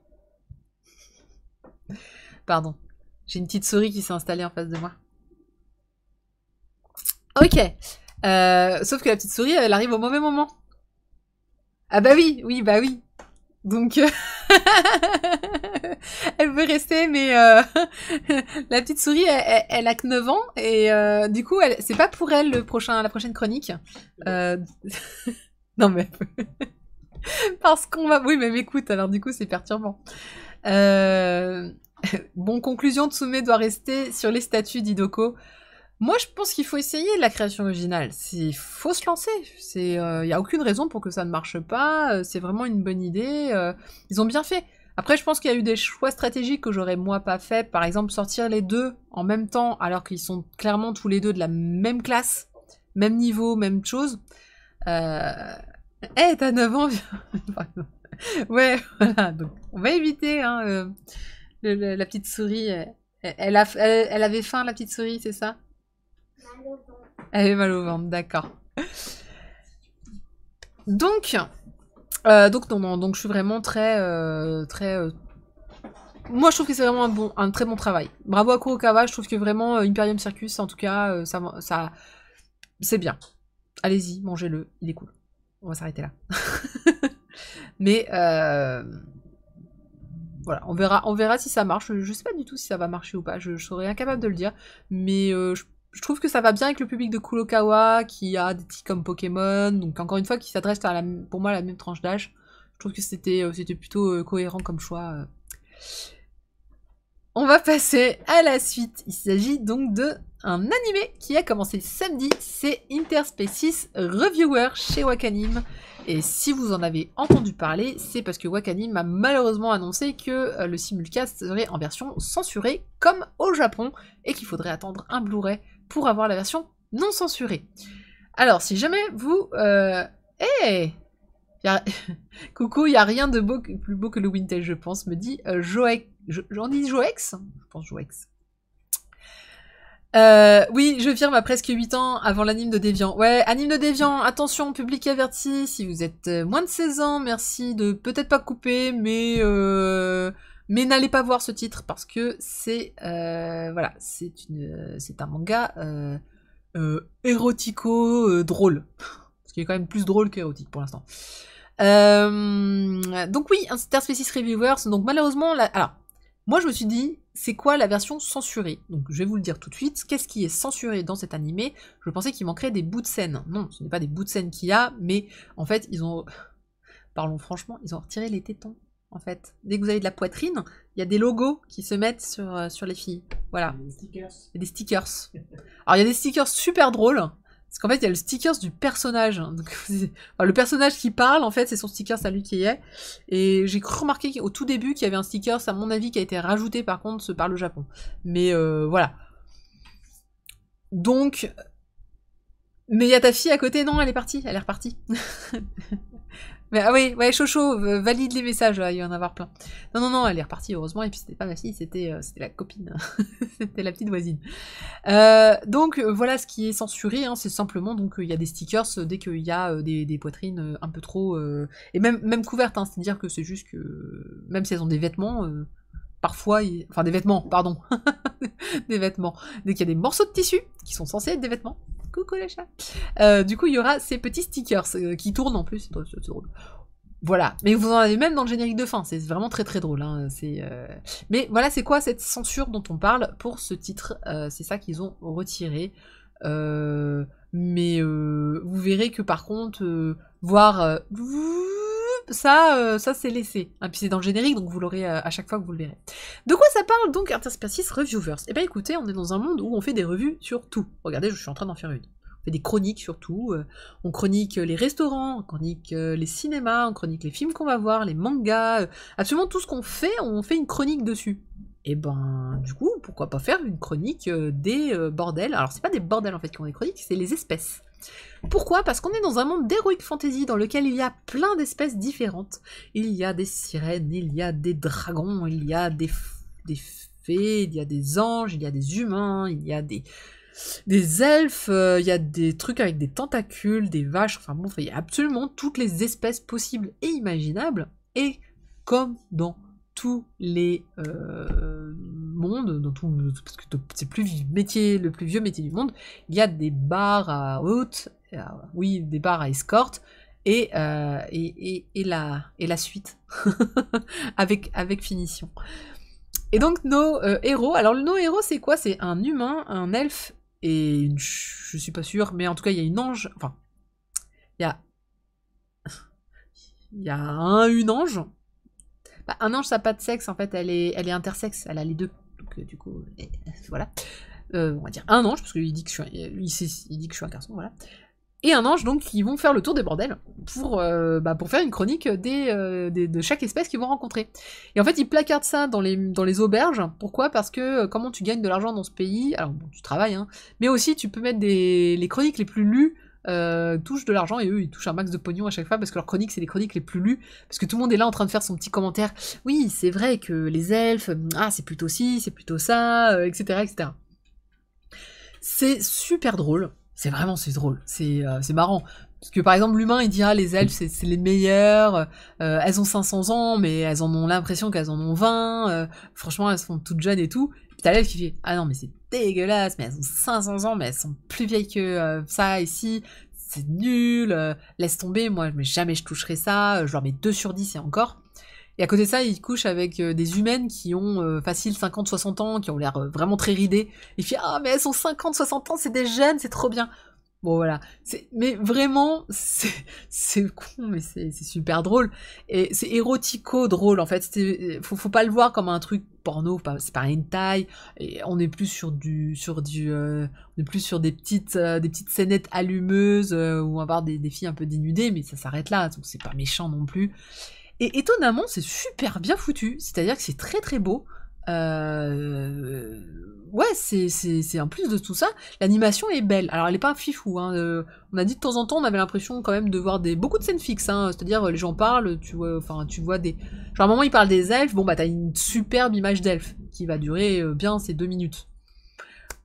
Pardon. J'ai une petite souris qui s'est installée en face de moi. Ok. Sauf que la petite souris, elle arrive au mauvais moment. Ah bah oui, bah oui. Donc... elle veut rester, mais la petite souris, elle a que 9 ans, et du coup, c'est pas pour elle la prochaine chronique. Non mais... Parce qu'on va... Oui, mais m'écoute, alors du coup, c'est perturbant. Bon, conclusion, Tsume doit rester sur les statuts d'Hidoko. Moi, je pense qu'il faut essayer la création originale. Il faut se lancer. Il n'y a aucune raison pour que ça ne marche pas. C'est vraiment une bonne idée. Ils ont bien fait. Après, je pense qu'il y a eu des choix stratégiques que j'aurais moi pas fait. Par exemple, sortir les deux en même temps, alors qu'ils sont clairement tous les deux de la même classe, même niveau, même chose. Eh, t'as 9 ans, ouais, voilà, donc on va éviter, hein, la petite souris, elle avait faim, la petite souris, c'est ça? Mal au ventre. Elle avait mal au ventre, d'accord. Donc je suis vraiment très, moi je trouve que c'est vraiment un très bon travail. Bravo à Kurokawa, je trouve que vraiment Imperium Circus, en tout cas, ça c'est bien. allez-y, mangez-le, il est cool. On va s'arrêter là. Mais voilà, on verra si ça marche. Je sais pas du tout si ça va marcher ou pas, je serais incapable de le dire. Mais je trouve que ça va bien avec le public de Kurokawa, qui a des titres comme Pokémon, donc encore une fois, qui s'adresse à pour moi la même tranche d'âge. Je trouve que c'était plutôt cohérent comme choix. On va passer à la suite. Il s'agit donc de un animé qui a commencé samedi, c'est Interspecies Reviewer chez Wakanim. Et si vous en avez entendu parler, c'est parce que Wakanim a malheureusement annoncé que le simulcast serait en version censurée comme au Japon et qu'il faudrait attendre un Blu-ray pour avoir la version non censurée. Alors si jamais vous... Hey Coucou, il n'y a rien de beau, plus beau que le Wintel, je pense, me dit Joex. J'en dis Joex? Je pense Joex. Oui, je firme à presque 8 ans avant l'anime de Déviant. Ouais, anime de Déviant, attention, public averti, si vous êtes moins de 16 ans, merci de peut-être pas couper, mais n'allez pas voir ce titre parce que c'est voilà, c'est un manga érotico drôle. Ce qui est quand même plus drôle qu'érotique pour l'instant. Donc oui, Interspecies Reviewers, donc malheureusement, alors, moi je me suis dit, c'est quoi la version censurée? Donc je vais vous le dire tout de suite, qu'est-ce qui est censuré dans cet animé? Je pensais qu'il manquerait des bouts de scène. Non, ce n'est pas des bouts de scène qu'il y a, mais en fait, ils ont, parlons franchement, ils ont retiré les tétons, en fait. Dès que vous avez de la poitrine, il y a des logos qui se mettent sur les filles. Voilà. Des stickers. Il y a des stickers. Alors il y a des stickers super drôles, parce qu'en fait, il y a le sticker du personnage. Donc, le personnage qui parle, en fait, c'est son sticker, c'est lui qui y est. Et j'ai cru remarquer qu'au tout début, qu'il y avait un sticker, à mon avis, qui a été rajouté, par contre, par le Japon. Mais voilà. Donc... Mais il y a ta fille à côté, non, elle est partie, elle est repartie. Mais ah oui, ouais, Chocho, valide les messages, il va y en avoir plein. Non, elle est repartie, heureusement, et puis c'était pas ma fille, c'était la copine. C'était la petite voisine. Donc voilà ce qui est censuré, hein, c'est simplement donc il y a des stickers dès qu'il y a des poitrines un peu trop et même couvertes, hein, c'est-à-dire que c'est juste que même si elles ont des vêtements, parfois enfin des vêtements, pardon, des vêtements, dès qu'il y a des morceaux de tissu qui sont censés être des vêtements. Coucou les chats. Du coup il y aura ces petits stickers qui tournent en plus, c'est drôle. Voilà, mais vous en avez même dans le générique de fin, c'est vraiment très très drôle. Hein. Mais voilà, c'est quoi cette censure dont on parle pour ce titre? C'est ça qu'ils ont retiré. Mais vous verrez que par contre, voir ça c'est laissé. Hein, puis c'est dans le générique, donc vous l'aurez à chaque fois que vous le verrez. De quoi ça parle donc Interspecies Reviewers? Eh bien écoutez, on est dans un monde où on fait des revues sur tout. Regardez, je suis en train d'en faire une. On fait des chroniques surtout, on chronique les restaurants, on chronique les cinémas, on chronique les films qu'on va voir, les mangas, absolument tout ce qu'on fait, on fait une chronique dessus. Et ben, du coup, pourquoi pas faire une chronique des bordels? Alors, c'est pas des bordels en fait qui ont des chroniques, c'est les espèces. Pourquoi? Parce qu'on est dans un monde d'heroic fantasy dans lequel il y a plein d'espèces différentes. Il y a des sirènes, il y a des dragons, il y a des fées, il y a des anges, il y a des humains, il y a des elfes, il y a des trucs avec des tentacules, des vaches, enfin bon, il y a absolument toutes les espèces possibles et imaginables, et comme dans tous les mondes, parce que c'est le plus vieux métier du monde, il y a des bars à hôtes, oui, des bars à escorte, et la suite, avec finition. Et donc nos héros, alors nos héros c'est quoi? C'est un humain, un elfe, et je suis pas sûre, mais en tout cas il y a une ange, enfin, il y a une ange. Bah, un ange ça n'a pas de sexe, en fait elle est intersexe, elle a les deux, donc du coup, voilà. On va dire un ange, parce qu'il dit que il dit que je suis un garçon, voilà. Et un ange, donc, qui vont faire le tour des bordels pour faire une chronique de chaque espèce qu'ils vont rencontrer. Et en fait, ils placardent ça dans les auberges. Pourquoi? Parce que comment tu gagnes de l'argent dans ce pays? Alors, bon, tu travailles, hein, mais aussi tu peux mettre les chroniques les plus lues touchent de l'argent, et eux, ils touchent un max de pognon à chaque fois, parce que leurs chroniques, c'est les chroniques les plus lues, parce que tout le monde est là en train de faire son petit commentaire. Oui, c'est vrai que les elfes, c'est plutôt ci, c'est plutôt ça, etc., etc. C'est super drôle. C'est drôle, c'est marrant. Parce que par exemple, l'humain, il dit les elfes, c'est les meilleurs, elles ont 500 ans, mais elles en ont l'impression qu'elles en ont 20, franchement, elles sont toutes jeunes et tout. Puis t'as l'elfe qui fait non, mais c'est dégueulasse, mais elles ont 500 ans, mais elles sont plus vieilles que ça ici. c'est nul, laisse tomber, moi mais jamais je toucherai ça, je leur mets 2 sur 10 et encore. Et à côté de ça, il couche avec des humaines qui ont facile 50-60 ans, qui ont l'air vraiment très ridées. Il fait ah mais elles sont 50-60 ans, c'est des jeunes, c'est trop bien. Bon voilà, mais vraiment c'est con, mais c'est super drôle et c'est érotico drôle en fait. Faut pas le voir comme un truc porno, c'est pas un hentai. Et on est plus sur on est plus sur des petites scénettes allumeuses où on va voir des filles un peu dénudées, mais ça s'arrête là, donc c'est pas méchant non plus. Et étonnamment, c'est super bien foutu, c'est-à-dire que c'est très très beau. Ouais, c'est en plus de tout ça, l'animation est belle. Alors elle est pas fifou, hein. On a dit de temps en temps, on avait l'impression quand même de voir beaucoup de scènes fixes, hein. C'est-à-dire les gens parlent, tu vois des. Genre à un moment ils parlent des elfes, bon bah t'as une superbe image d'elfe qui va durer bien ces 2 minutes.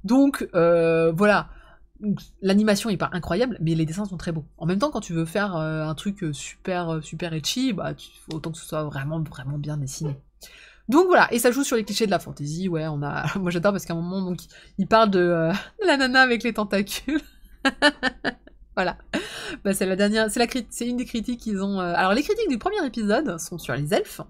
Donc voilà. L'animation est pas incroyable, mais les dessins sont très beaux. En même temps, quand tu veux faire un truc super etchi, bah autant que ce soit vraiment vraiment bien dessiné. Donc voilà, et ça joue sur les clichés de la fantasy, ouais, moi j'adore parce qu'à un moment, donc, il parle de la nana avec les tentacules. Voilà. Bah, c'est une des critiques qu'ils ont... Alors les critiques du premier épisode sont sur les elfes,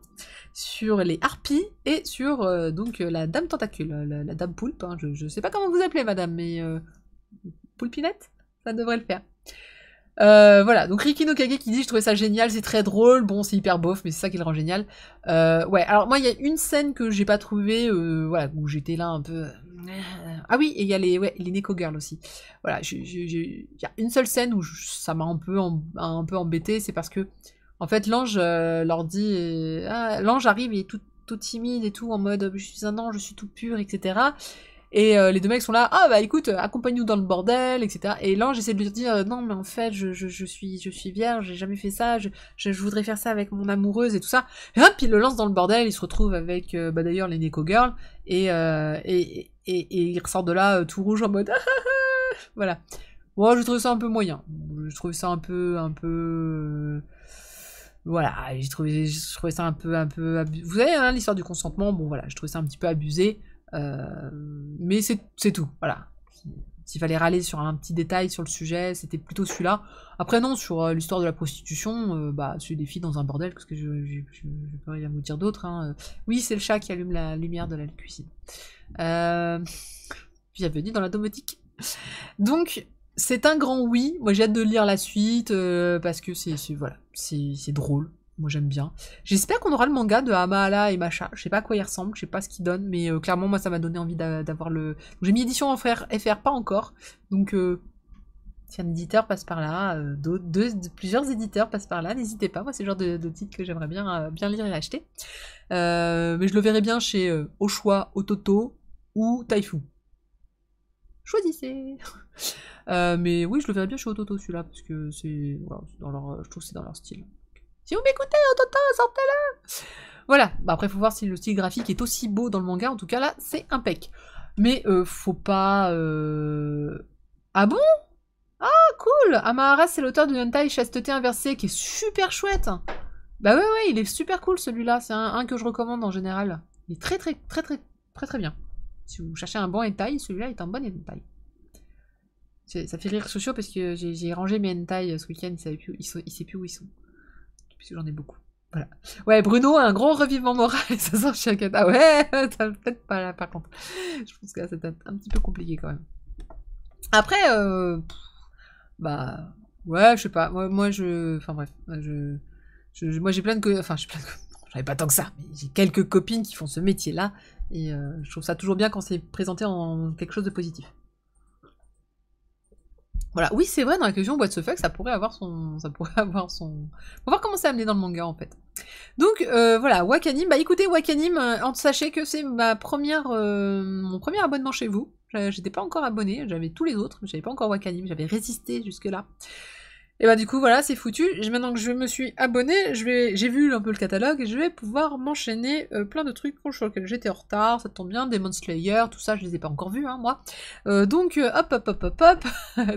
sur les harpies, et sur donc la dame tentacule, la dame poulpe, hein. Je sais pas comment vous appelez madame, mais... Poulpinette, ça devrait le faire. Voilà, donc Riki no Kage qui dit je trouvais ça génial, c'est très drôle, bon c'est hyper bof, mais c'est ça qui le rend génial. Ouais, alors moi il y a une scène que j'ai pas trouvée, voilà, où j'étais là un peu... Ah oui, et il y a les Neko Girls aussi. Voilà, il y a une seule scène où ça m'a un peu embêté, c'est parce que, en fait, l'ange leur dit... l'ange arrive et est tout timide et tout, en mode je suis un ange, je suis tout pur, etc. Et les 2 mecs sont là, ah bah écoute, accompagne-nous dans le bordel, etc. Et l'ange essaie de lui dire, non mais en fait, je suis vierge, j'ai jamais fait ça, je voudrais faire ça avec mon amoureuse et tout ça. Et hop, il le lance dans le bordel, il se retrouve avec, bah d'ailleurs, les Neko Girls, et il ressort de là tout rouge en mode, ah, ah, ah. Voilà. Bon, je trouve ça un peu moyen. Je trouve ça un peu... Voilà, je trouvais ça un peu vous savez, hein, l'histoire du consentement, bon voilà, je trouvais ça un petit peu abusé. Mais c'est tout, voilà. S'il fallait râler sur un petit détail sur le sujet, c'était plutôt celui-là. Après non, sur l'histoire de la prostitution, bah c'est des filles dans un bordel, parce que je peux rien vous dire d'autre, hein. Oui, c'est le chat qui allume la lumière de la cuisine. Bienvenue dans la domotique. Donc, c'est un grand oui. Moi j'ai hâte de lire la suite, parce que c'est drôle. Moi j'aime bien. J'espère qu'on aura le manga de Amahala et Macha. Je sais pas à quoi il ressemble, je sais pas ce qu'il donne, mais clairement moi ça m'a donné envie d'avoir le... J'ai mis édition en FR, pas encore. Donc si un éditeur passe par là, plusieurs éditeurs passent par là, n'hésitez pas. Moi c'est le genre de titre que j'aimerais bien lire et acheter. Mais je le verrai bien chez au choix Ototo ou Taifu. Choisissez. Mais oui, je le verrai bien chez Ototo celui-là, parce que c'est... Voilà, je trouve que c'est dans leur style. Si vous m'écoutez, Ototo, sortez-le. Voilà, bah après faut voir si le style graphique est aussi beau dans le manga, en tout cas là, c'est impec. Mais faut pas... Ah bon? Ah, cool. Amahara, c'est l'auteur de hentai Chasteté Inversée, qui est super chouette. Bah ouais, il est super cool celui-là, c'est un que je recommande en général. Il est très bien. Si vous cherchez un bon hentai, celui-là est un bon hentai. Ça fait rire Socio parce que j'ai rangé mes hentai ce week-end, il sait plus où ils sont. Puisque j'en ai beaucoup. Voilà. Ouais, Bruno a un gros revivement moral et ça sort chez Akata. Ouais, ça peut-être pas là par contre. Je pense que là c'est un petit peu compliqué quand même. Après, bah, ouais, je sais pas. Moi enfin bref, moi j'ai plein de, enfin j'ai plein de, j'en ai pas tant que ça, mais j'ai quelques copines qui font ce métier-là et je trouve ça toujours bien quand c'est présenté en quelque chose de positif. Voilà, oui c'est vrai, dans la question What the fuck, ça pourrait avoir son... On va voir comment c'est amené dans le manga en fait. Donc voilà, Wakanim, bah écoutez Wakanim, sachez que c'est mon premier abonnement chez vous. J'étais pas encore abonné, j'avais tous les autres, mais j'avais pas encore Wakanim, j'avais résisté jusque là. Et bah du coup voilà, c'est foutu. Maintenant que je me suis abonnée, j'ai vu un peu le catalogue et je vais pouvoir m'enchaîner plein de trucs sur lesquels j'étais en retard, ça tombe bien, Demon Slayer, tout ça, je les ai pas encore vus, hein, moi. Donc hop,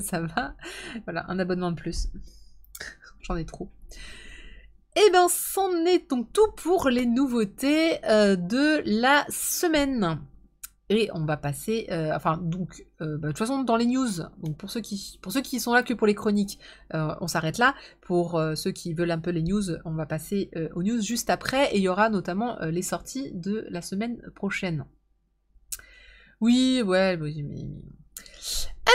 ça va. Voilà, un abonnement de plus. J'en ai trop. Et ben c'en est donc tout pour les nouveautés de la semaine. Et on va passer, donc, de toute façon, dans les news, donc pour ceux qui sont là que pour les chroniques, on s'arrête là. Pour ceux qui veulent un peu les news, on va passer aux news juste après, et il y aura notamment les sorties de la semaine prochaine. Oui, ouais,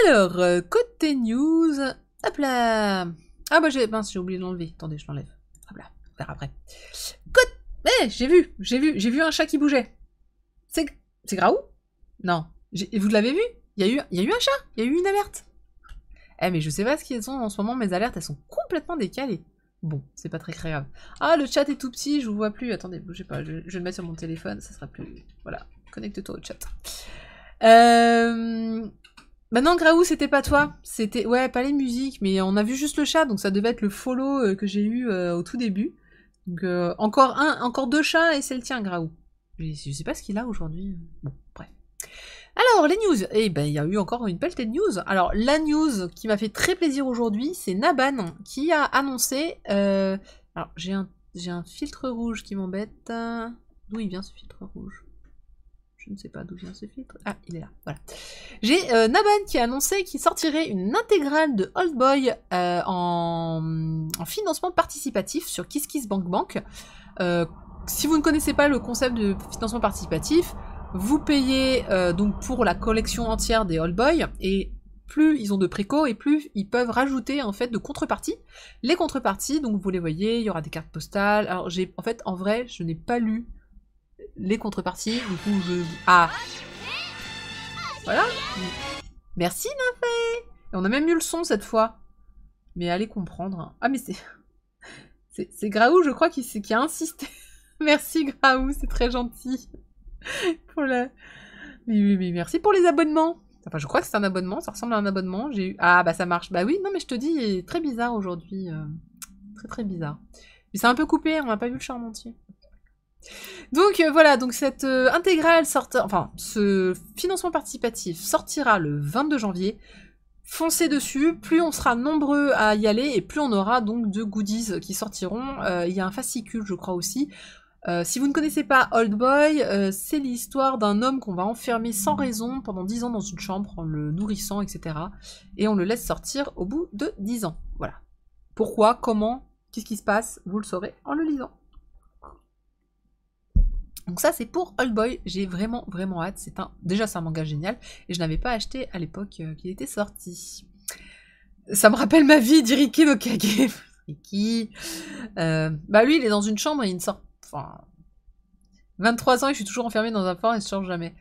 alors, côté news, hop là. Ah bah j'ai oublié de l'enlever, attendez, je l'enlève. Hop là, on verra après. J'ai vu un chat qui bougeait. C'est Graou? Non. Vous l'avez vu? Il y a eu un chat, il y a eu une alerte. Mais je sais pas ce qu'ils sont en ce moment, mes alertes, elles sont complètement décalées. Bon, c'est pas très grave. Ah, le chat est tout petit, je vous vois plus. Attendez, bougez pas, je vais le mettre sur mon téléphone, ça sera plus... Voilà, connecte-toi au chat. Bah non, Graou, c'était pas toi. C'était... Ouais, pas les musiques, mais on a vu juste le chat, donc ça devait être le follow que j'ai eu au tout début. Donc encore 2 chats et c'est le tien, Graou. Je sais pas ce qu'il a aujourd'hui. Bon, bref. Alors, les news. Eh ben, il y a eu encore une pelletée de news. Alors, la news qui m'a fait très plaisir aujourd'hui, c'est Naban qui a annoncé... Alors, j'ai un filtre rouge qui m'embête. D'où il vient ce filtre rouge? Je ne sais pas d'où vient ce filtre. Ah, il est là, voilà. J'ai Naban qui a annoncé qu'il sortirait une intégrale de Old Boy en financement participatif sur KissKissBankBank. Si vous ne connaissez pas le concept de financement participatif, vous payez donc pour la collection entière des Old Boy, et plus ils ont de préco et plus ils peuvent rajouter en fait de contreparties. Les contreparties, donc vous les voyez, il y aura des cartes postales. Alors en vrai, je n'ai pas lu les contreparties, du coup Ah, voilà. Merci Nymphé. Et on a même eu le son cette fois. Mais allez comprendre. Ah mais c'est Graou, je crois, qui a insisté. Merci Graou, c'est très gentil. Pour la... mais merci pour les abonnements. Enfin, je crois que c'est un abonnement, ça ressemble à un abonnement. J'ai eu... Ah bah ça marche. Bah oui, non mais je te dis, il est très bizarre aujourd'hui. Très très bizarre. Mais c'est un peu coupé, on n'a pas vu le charme entier. Donc voilà, donc cette intégrale ce financement participatif sortira le 22 janvier. Foncez dessus, plus on sera nombreux à y aller et plus on aura donc de goodies qui sortiront. Il y a un fascicule, je crois aussi. Si vous ne connaissez pas Old Boy, c'est l'histoire d'un homme qu'on va enfermer sans raison pendant 10 ans dans une chambre en le nourrissant, etc. Et on le laisse sortir au bout de 10 ans. Voilà. Pourquoi, comment, qu'est-ce qui se passe, vous le saurez en le lisant. Donc ça c'est pour Old Boy, j'ai vraiment vraiment hâte, déjà c'est un manga génial, et je n'avais pas acheté à l'époque qu'il était sorti. Ça me rappelle ma vie d'Iriki no Kage. Riki. Bah lui il est dans une chambre et il ne sort... Enfin... 23 ans et je suis toujours enfermée dans un fort et il ne sort jamais.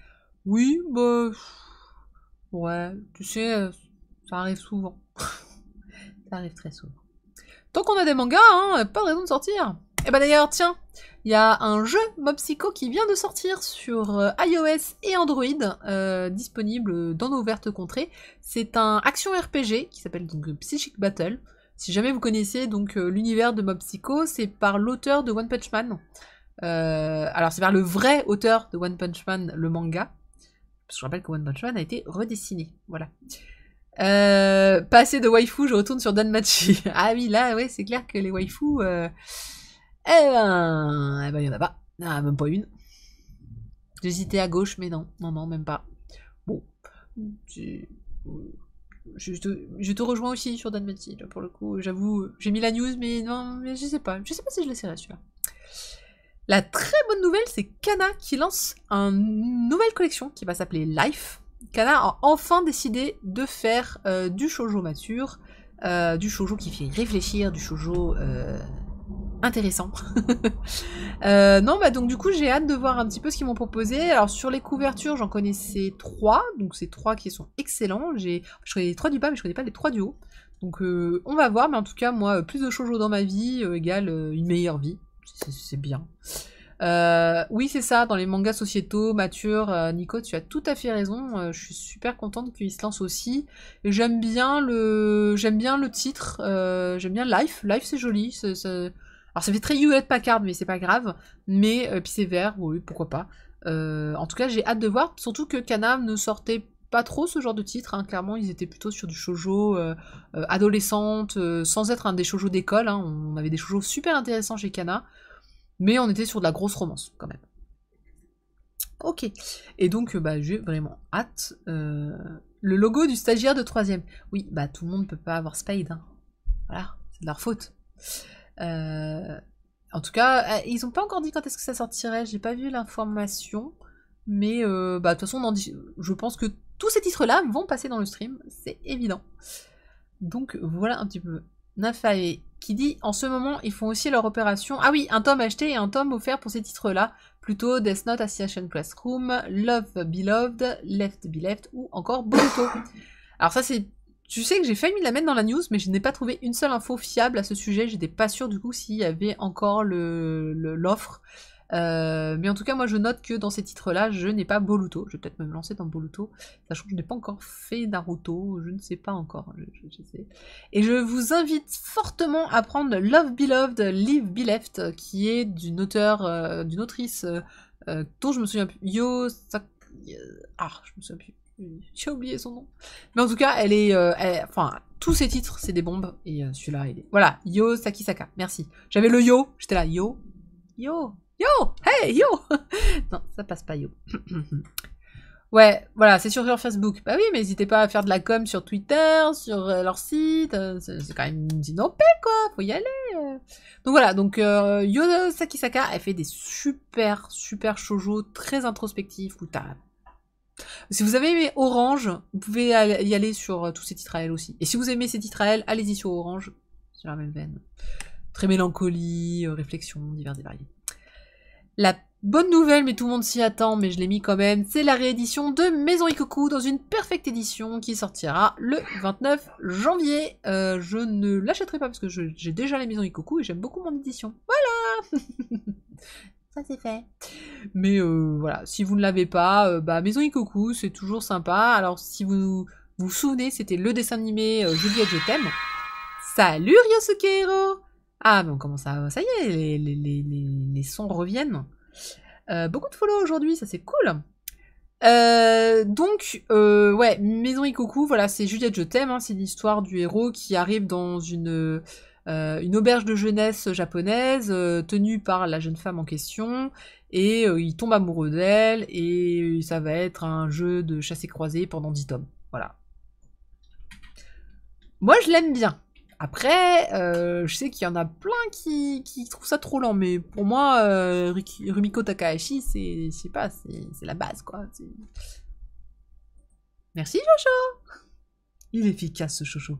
Oui, bah... Ouais, tu sais, ça arrive souvent. Ça arrive très souvent. Tant qu'on a des mangas, hein, pas de raison de sortir. Et bah d'ailleurs, tiens, il y a un jeu Mob Psycho qui vient de sortir sur iOS et Android, disponible dans nos vertes contrées. C'est un action RPG qui s'appelle donc Psychic Battle. Si jamais vous connaissez donc l'univers de Mob Psycho, c'est par l'auteur de One Punch Man. Alors c'est par le vrai auteur de One Punch Man, le manga. Parce que je rappelle que One Punch Man a été redessiné. Voilà. Pas assez de waifu, je retourne sur Danmachi. Ah oui, là, ouais, c'est clair que les waifus... Eh ben, il y en a pas. Ah, même pas une. J'hésitais à gauche, mais non. Non, même pas. Bon. Je te rejoins aussi sur Danmachi, là, pour le coup. J'avoue, j'ai mis la news, mais non, mais je sais pas. Je sais pas si je laisserai celui-là. La très bonne nouvelle, c'est Kana qui lance une nouvelle collection qui va s'appeler Life. Kana a enfin décidé de faire du shoujo mature, du shoujo qui fait réfléchir, du shoujo intéressant. Non, bah donc du coup j'ai hâte de voir un petit peu ce qu'ils m'ont proposé. Alors sur les couvertures, j'en connaissais 3, donc c'est 3 qui sont excellents. Je connais les 3 du bas, mais je connais pas les 3 du haut. Donc on va voir, mais en tout cas moi, plus de shoujo dans ma vie égale une meilleure vie. C'est bien. Oui, c'est ça, dans les mangas sociétaux, matures, Nico, tu as tout à fait raison. Je suis super contente qu'il se lance aussi. Et j'aime bien le titre. J'aime bien Life. Life, c'est joli. Alors, ça fait très Hewlett Packard, mais c'est pas grave. Mais puis c'est vert, oui, pourquoi pas. En tout cas, j'ai hâte de voir. Surtout que Kana ne sortait pas trop ce genre de titre. Hein. Clairement, ils étaient plutôt sur du shoujo adolescente, sans être un des shoujo d'école. Hein. On avait des shoujo super intéressants chez Kana. Mais on était sur de la grosse romance, quand même. Ok. Et donc, bah, j'ai vraiment hâte. Le logo du stagiaire de 3ème. Oui, bah, tout le monde peut pas avoir Spade. Hein. Voilà, c'est de leur faute. En tout cas, ils ont pas encore dit quand est-ce que ça sortirait. J'ai pas vu l'information. Mais, bah, de toute façon, je pense que tous ces titres-là vont passer dans le stream. C'est évident. Donc, voilà un petit peu. Nymphae qui dit en ce moment ils font aussi leur opération. Ah oui, un tome acheté et un tome offert pour ces titres-là. Plutôt Death Note, Assassination Classroom, Love Beloved, Left Be Left ou encore Boruto. Alors ça c'est... Tu sais que j'ai failli la mettre dans la news, mais je n'ai pas trouvé une seule info fiable à ce sujet. J'étais pas sûre du coup s'il y avait encore l'offre. Mais en tout cas, moi je note que dans ces titres-là, je n'ai pas Boruto. Je vais peut-être me lancer dans Boruto, sachant que je n'ai pas encore fait Naruto, je ne sais pas encore. Je sais. Et je vous invite fortement à prendre Love Beloved, Live Be Left, qui est d'une autrice dont je me souviens plus. Je me souviens plus. J'ai oublié son nom. Mais en tout cas, elle est... enfin, tous ces titres, c'est des bombes. Et celui-là, il est... Voilà, Yo Sakisaka, merci. J'avais le Yo, j'étais là, Yo. Yo, hey, Yo. Non, ça passe pas, Yo. Ouais, voilà, c'est sur leur Facebook. Bah oui, mais n'hésitez pas à faire de la com sur Twitter, sur leur site. C'est quand même une dynopée, quoi. Faut y aller. Donc voilà, donc Yo Sakisaka, elle fait des super shoujo très introspectifs où t'as... Si vous avez aimé Orange, vous pouvez y aller sur tous ces titres à elle aussi. Et si vous aimez ces titres à elle, allez-y sur Orange. C'est la même veine. Très mélancolie, réflexion, divers et variés. La bonne nouvelle, mais tout le monde s'y attend, mais je l'ai mis quand même, c'est la réédition de Maison Ikoku dans une perfecte édition qui sortira le 29 janvier. Je ne l'achèterai pas parce que j'ai déjà les Maisons Ikoku et j'aime beaucoup mon édition. Voilà. Ça c'est fait. Mais voilà, si vous ne l'avez pas, bah Maison Ikoku, c'est toujours sympa. Alors si vous vous souvenez, c'était le dessin animé Juliette je t'aime. Salut Ryosuke Hiro. Ah mais on commence à... Ça y est, les sons reviennent. Beaucoup de follow aujourd'hui, ça c'est cool. Donc, ouais, Maison Ikoku, voilà, c'est Juliette je t'aime, hein, c'est l'histoire du héros qui arrive dans une auberge de jeunesse japonaise tenue par la jeune femme en question et il tombe amoureux d'elle et ça va être un jeu de chassé-croisé pendant 10 tomes. Voilà. Moi je l'aime bien. Après, je sais qu'il y en a plein qui trouvent ça trop lent, mais pour moi, Rumiko Takahashi, c'est, je sais pas, c'est la base, quoi. Merci, Chocho. Il est efficace, ce Chocho.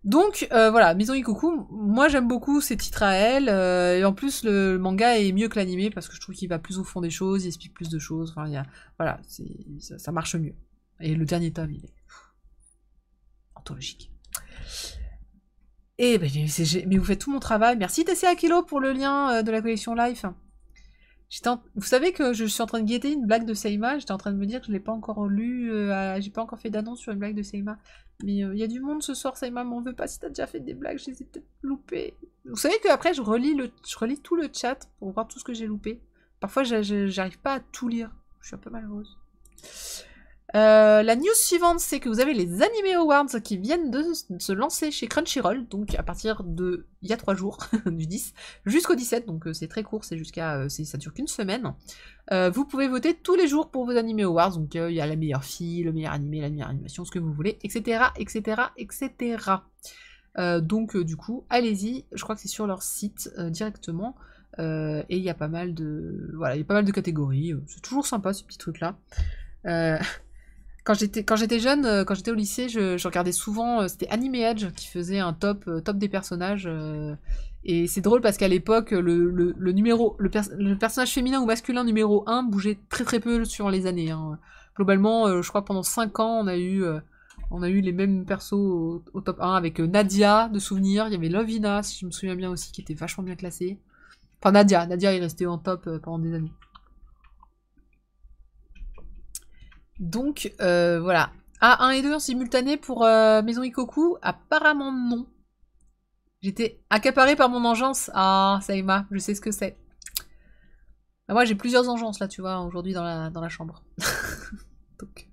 Donc, voilà, Maison Ikoku, moi j'aime beaucoup ses titres à elle, et en plus, le manga est mieux que l'animé, parce que je trouve qu'il va plus au fond des choses, il explique plus de choses, enfin, voilà, ça marche mieux. Et le dernier tome, il est anthologique. Eh ben, mais vous faites tout mon travail. Merci TCA Kilo pour le lien de la collection Life. Vous savez que je suis en train de guetter une blague de Seima. J'étais en train de me dire que je l'ai pas encore lu. J'ai pas encore fait d'annonce sur une blague de Seima. Mais il y a du monde ce soir, Seima m'en veut pas. Si t'as déjà fait des blagues, je les ai peut-être loupées. Vous savez qu'après, je relis tout le chat pour voir tout ce que j'ai loupé. Parfois, j'arrive pas à tout lire. Je suis un peu malheureuse. La news suivante, c'est que vous avez les Anime Awards qui viennent de se lancer chez Crunchyroll, donc à partir de il y a 3 jours, du 10 jusqu'au 17, donc c'est très court, c'est ça dure qu'une semaine. Vous pouvez voter tous les jours pour vos Anime Awards, donc il y a la meilleure fille, le meilleur animé, la meilleure animation, ce que vous voulez, etc., etc., etc. Donc du coup, allez-y, je crois que c'est sur leur site directement, et il y a pas mal de, voilà, il y a pas mal de catégories, c'est toujours sympa ce petit truc là. Quand j'étais jeune, quand j'étais au lycée, je regardais souvent, c'était Anime Edge qui faisait un top des personnages. Et c'est drôle parce qu'à l'époque, le personnage féminin ou masculin numéro 1 bougeait très très peu sur les années. Hein. Globalement, je crois que pendant 5 ans, on a eu les mêmes persos au top 1 avec Nadia de souvenir. Il y avait Lovina, si je me souviens bien aussi, qui était vachement bien classée. Enfin, Nadia est restée en top pendant des années. Donc, voilà. Ah, 1 et 2 en simultané pour Maison Ikoku? Apparemment non. J'étais accaparée par mon engeance. Ah, Saïma, je sais ce que c'est. Ah, moi, j'ai plusieurs engences, là, tu vois, aujourd'hui dans la chambre. Donc...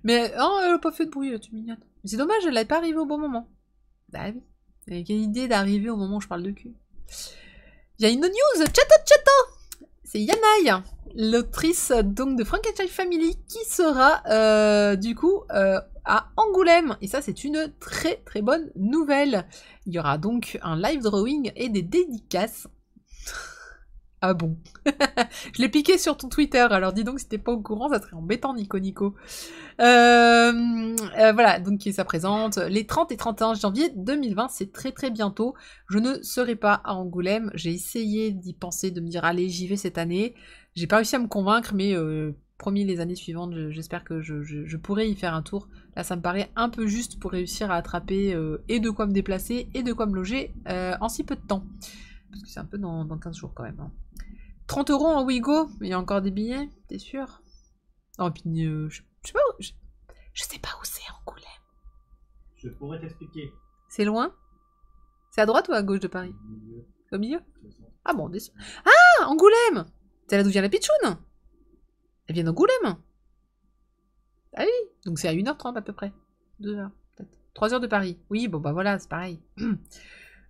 Mais, oh, elle a pas fait de bruit, tu mignonne. Mais c'est dommage, elle n'est pas arrivée au bon moment. Bah oui. Quelle idée d'arriver au moment où je parle de cul. Il y a une news, chato. C'est Yanaï l'autrice donc de Frankenstein Family qui sera du coup à Angoulême. Et ça, c'est une très très bonne nouvelle. Il y aura donc un live drawing et des dédicaces. Ah bon. Je l'ai piqué sur ton Twitter, alors dis donc si t'es pas au courant, ça serait embêtant, Nico Nico. Voilà, donc ça présente les 30 et 31 janvier 2020, c'est très très bientôt. Je ne serai pas à Angoulême, j'ai essayé d'y penser, de me dire allez j'y vais cette année. J'ai pas réussi à me convaincre, mais promis les années suivantes, j'espère que je pourrai y faire un tour. Là ça me paraît un peu juste pour réussir à attraper et de quoi me déplacer et de quoi me loger en si peu de temps. Parce que c'est un peu dans 15 jours quand même. Hein. 30 € en Wigo, il y a encore des billets, t'es sûr? Oh, puis je sais pas où, je sais pas où c'est Angoulême. Je pourrais t'expliquer. C'est loin? C'est à droite ou à gauche de Paris? Au milieu. Au milieu? Ah bon, Ah, Angoulême! C'est là d'où vient la pitchoune? Elle vient d'Angoulême? Ah oui, donc c'est à 1h30 à peu près. 2h, peut-être. 3h de Paris. Oui, bon bah voilà, c'est pareil.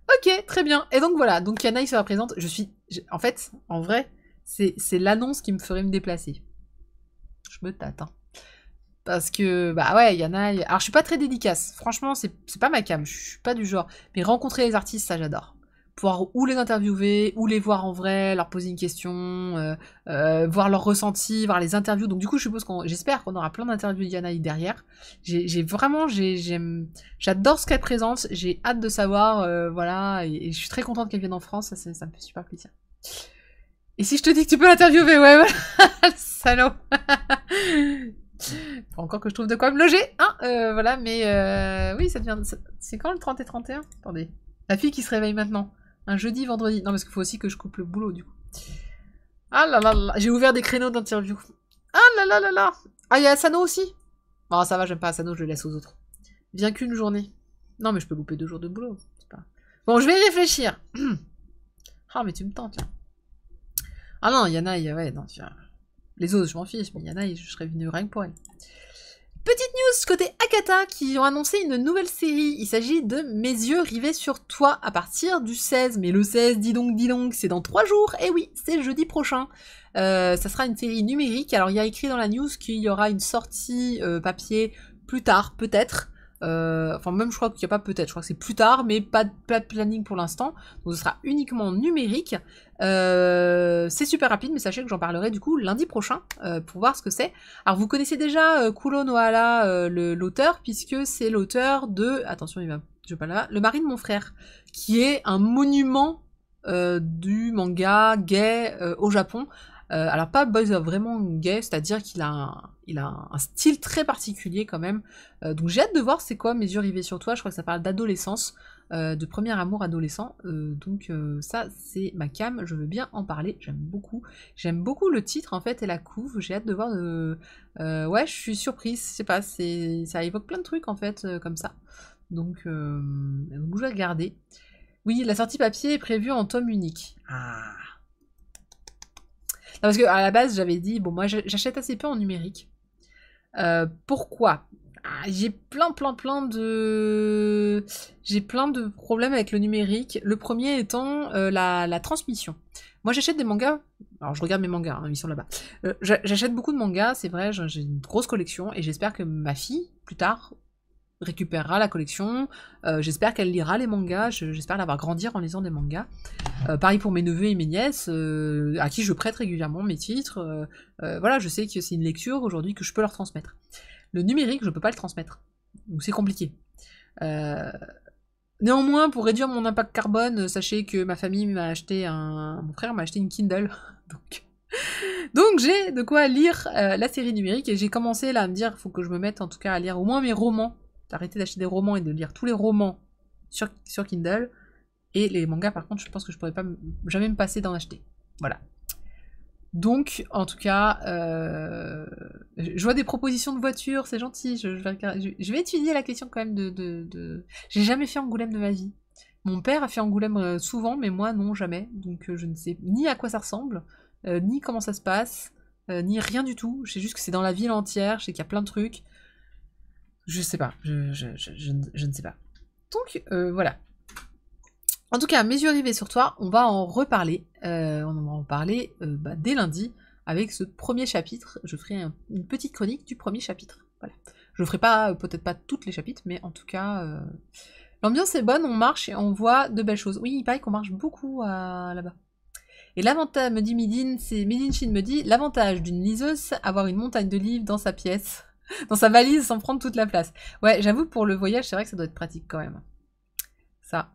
Ok, très bien. Et donc voilà, donc Yanaï sera présente. En fait, en vrai, c'est l'annonce qui me ferait me déplacer. Je me tâte, hein. Parce que, bah ouais, Yanaï... Alors, je suis pas très dédicace. Franchement, c'est pas ma came. Je suis pas du genre. Mais rencontrer les artistes, ça, j'adore. Pouvoir ou les interviewer, ou les voir en vrai, leur poser une question, voir leur ressenti, voir les interviews. Donc du coup, j'espère qu'on aura plein d'interviews d'Yanaï derrière. J'adore ce qu'elle présente. J'ai hâte de savoir, voilà. Et je suis très contente qu'elle vienne en France. Ça me fait super plaisir. Et si je te dis que tu peux l'interviewer, ouais, voilà. Salaud. Faut encore que je trouve de quoi me loger, hein, voilà. Mais oui, ça devient. C'est quand le 30 et 31? Attendez. La fille qui se réveille maintenant. Un jeudi, vendredi. Non, parce qu'il faut aussi que je coupe le boulot, du coup. Ah là là là. J'ai ouvert des créneaux d'interview. Ah là là là là. Ah, il y a Asano aussi? Bon, ça va, j'aime pas Asano, je le laisse aux autres. Viens qu'une journée. Non, mais je peux louper 2 jours de boulot. Pas... Bon, je vais y réfléchir. Ah, mais tu me tentes, là. Ah non, Yanaï, ouais, non, tu vois. Les autres, je m'en fiche, mais Yanaï, je serais venue rien que pour elle. Petite news côté Akata qui ont annoncé une nouvelle série. Il s'agit de Mes yeux rivés sur toi à partir du 16. Mais le 16, dis donc, c'est dans 3 jours. Et oui, c'est jeudi prochain. Ça sera une série numérique. Alors il y a écrit dans la news qu'il y aura une sortie papier plus tard, peut-être. Enfin même je crois qu'il n'y a pas peut-être, je crois que c'est plus tard, mais pas de planning pour l'instant. Donc ce sera uniquement numérique. C'est super rapide, mais sachez que j'en parlerai du coup lundi prochain pour voir ce que c'est. Alors vous connaissez déjà Kulo Nohara, l'auteur, puisque c'est l'auteur de... Attention, je vais pas là. Le mari de mon frère, qui est un monument du manga gay au Japon. Alors pas boys of, vraiment gay, c'est-à-dire qu'il a un style très particulier quand même. Donc j'ai hâte de voir c'est quoi Mes yeux rivés sur toi. Je crois que ça parle d'adolescence, de premier amour adolescent. Donc ça c'est ma came, je veux bien en parler. J'aime beaucoup le titre en fait et la couve. J'ai hâte de voir. Ouais, je suis surprise. Je sais pas, ça évoque plein de trucs en fait comme ça. Donc je vais regarder. Oui, la sortie papier est prévue en tome unique. Ah. Non, parce que à la base j'avais dit bon moi j'achète assez peu en numérique. Pourquoi? J'ai plein de problèmes avec le numérique. Le premier étant la transmission. Moi j'achète des mangas. Alors je regarde mes mangas, hein, ils sont là-bas. J'achète beaucoup de mangas, c'est vrai, j'ai une grosse collection et j'espère que ma fille plus tard récupérera la collection, j'espère qu'elle lira les mangas, j'espère la voir grandir en lisant des mangas. Pareil pour mes neveux et mes nièces, à qui je prête régulièrement mes titres. Voilà, je sais que c'est une lecture aujourd'hui que je peux leur transmettre. Le numérique, je peux pas le transmettre. Donc c'est compliqué. Néanmoins, pour réduire mon impact carbone, sachez que ma famille mon frère m'a acheté une Kindle. Donc j'ai de quoi lire la série numérique et j'ai commencé là à me dire, faut que je me mette en tout cas à lire au moins mes romans. D'arrêter d'acheter des romans et de lire tous les romans sur Kindle. Et les mangas, par contre, je pense que je pourrais pas jamais me passer d'en acheter. Voilà. Donc, en tout cas, je vois des propositions de voitures, c'est gentil. Je vais étudier la question quand même de... J'ai jamais fait Angoulême de ma vie. Mon père a fait Angoulême souvent, mais moi, non, jamais. Donc, je ne sais ni à quoi ça ressemble, ni comment ça se passe, ni rien du tout. Je sais juste que c'est dans la ville entière, je sais qu'il y a plein de trucs. Je sais pas, je ne sais pas. Donc, voilà. En tout cas, Mes yeux rivés sur toi, on va en reparler. On va en parler dès lundi, avec ce premier chapitre. Je ferai une petite chronique du premier chapitre. Voilà. Je ferai pas, peut-être pas toutes les chapitres, mais en tout cas, l'ambiance est bonne, on marche et on voit de belles choses. Oui, il paraît qu'on marche beaucoup là-bas. Et l'avantage, me dit Midin, c'est Midin Shin me dit, l'avantage d'une liseuse, c'est avoir une montagne de livres dans sa pièce, dans sa valise sans prendre toute la place. Ouais, j'avoue, pour le voyage, c'est vrai que ça doit être pratique quand même. Ça.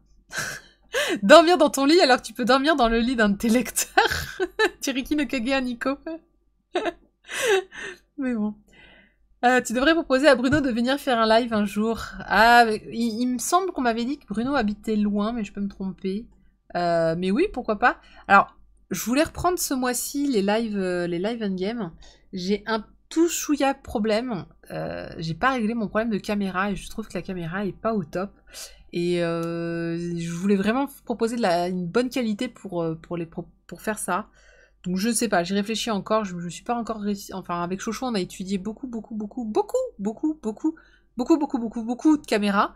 Dormir dans ton lit alors que tu peux dormir dans le lit d'un de tes lecteurs. Tiriki no Kage à Nico. Mais bon. Tu devrais proposer à Bruno de venir faire un live un jour. Ah, il me semble qu'on m'avait dit que Bruno habitait loin, mais je peux me tromper. Mais oui, pourquoi pas. Alors, je voulais reprendre ce mois-ci les live endgame. J'ai un tout chouïa problème. J'ai pas réglé mon problème de caméra et je trouve que la caméra est pas au top. Et je voulais vraiment proposer une bonne qualité pour faire ça. Donc je sais pas, j'y réfléchis encore, je suis pas encore réussi. Enfin, avec Chocho, on a étudié beaucoup de caméras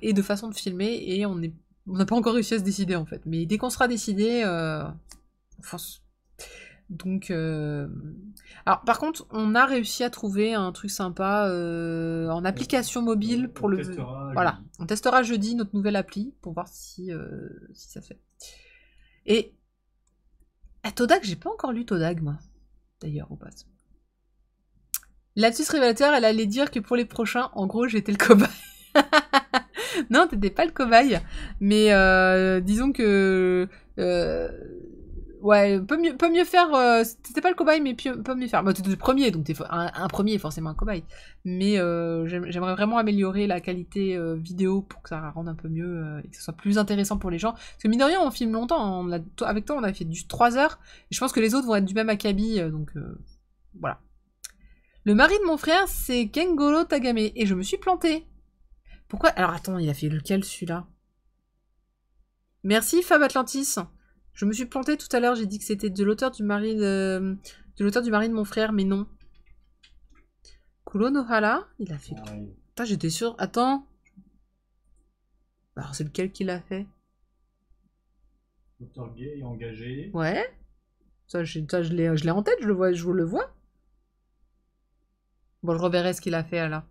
et de façons de filmer, et on n'a pas encore réussi à se décider en fait. Mais dès qu'on sera décidé, on fonce. Donc, alors par contre, on a réussi à trouver un truc sympa en application mobile pour le. Voilà, on testera jeudi notre nouvelle appli pour voir si ça fait. Et Todag, j'ai pas encore lu Todag, moi. D'ailleurs, au passage. Lapsus révélateur, elle allait dire que pour les prochains, en gros, j'étais le cobaye. Non, t'étais pas le cobaye. Mais disons que... ouais, peut mieux faire... t'étais pas le cobaye, mais peut mieux faire. Bah, t'étais le premier, donc un premier est forcément un cobaye. Mais j'aimerais vraiment améliorer la qualité vidéo pour que ça rende un peu mieux et que ce soit plus intéressant pour les gens. Parce que mine de rien, on filme longtemps. Avec toi, on a fait du 3 heures. Et je pense que les autres vont être du même acabit. Donc voilà. Le mari de mon frère, c'est Kengoro Tagame. Et je me suis plantée. Pourquoi? Alors attends, il a fait lequel celui-là? Merci Fab Atlantis. Je me suis plantée tout à l'heure, j'ai dit que c'était de l'auteur du mari de mon frère, mais non. Kulo no Hara, il a fait. Putain, j'étais sûre. Attends. Alors c'est lequel qu'il a fait? Auteur gay et engagé. Ouais. Ça, je l'ai en tête, je le vois. Bon, je reverrai ce qu'il a fait là.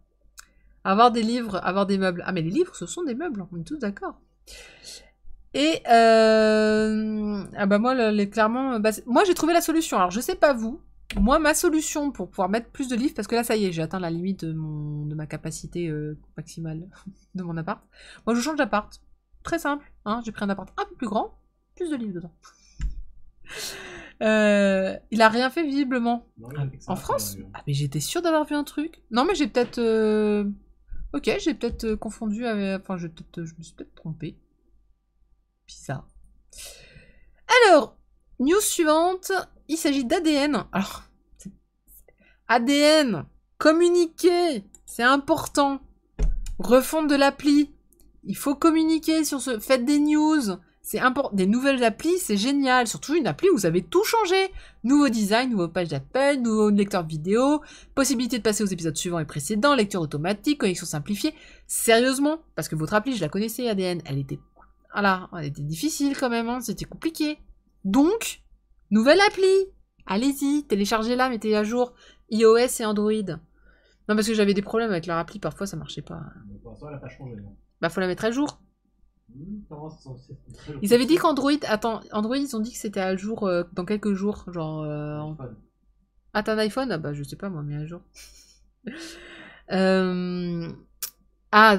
Avoir des livres, avoir des meubles. Ah, mais les livres, ce sont des meubles, on est tous d'accord. Et ah bah moi, clairement, moi j'ai trouvé la solution. Alors je sais pas vous, moi ma solution pour pouvoir mettre plus de livres, parce que là ça y est, j'ai atteint la limite de ma capacité maximale de mon appart. Moi je change d'appart, très simple. Hein, j'ai pris un appart un peu plus grand, plus de livres dedans. Il a rien fait visiblement. Non, en France? Ah mais j'étais sûre d'avoir vu un truc. Non mais j'ai peut-être... Ok, j'ai peut-être confondu avec... Enfin, je me suis peut-être trompée. Bizarre. Alors, news suivante. Il s'agit d'ADN. Alors, ADN, communiquer, c'est important. Refonte de l'appli. Il faut communiquer sur ce... Faites des news. C'est important. Des nouvelles applis, c'est génial. Surtout une appli où vous avez tout changé. Nouveau design, nouveau page d'appel, nouveau lecteur vidéo, possibilité de passer aux épisodes suivants et précédents, lecture automatique, connexion simplifiée. Sérieusement, parce que votre appli, je la connaissais, ADN, elle était difficile quand même, hein, c'était compliqué. Donc, nouvelle appli. Allez-y, téléchargez-la, mettez à jour iOS et Android. Non, parce que j'avais des problèmes avec leur appli, parfois ça marchait pas. Mais pour l'instant, elle n'a pas changé, non. Bah, faut la mettre à jour. Ils avaient dit qu'Android... Attends, Android, ils ont dit que c'était à jour dans quelques jours. Genre... Ah, t'as un iPhone? Ah bah, je sais pas, moi, mais à jour. Ah,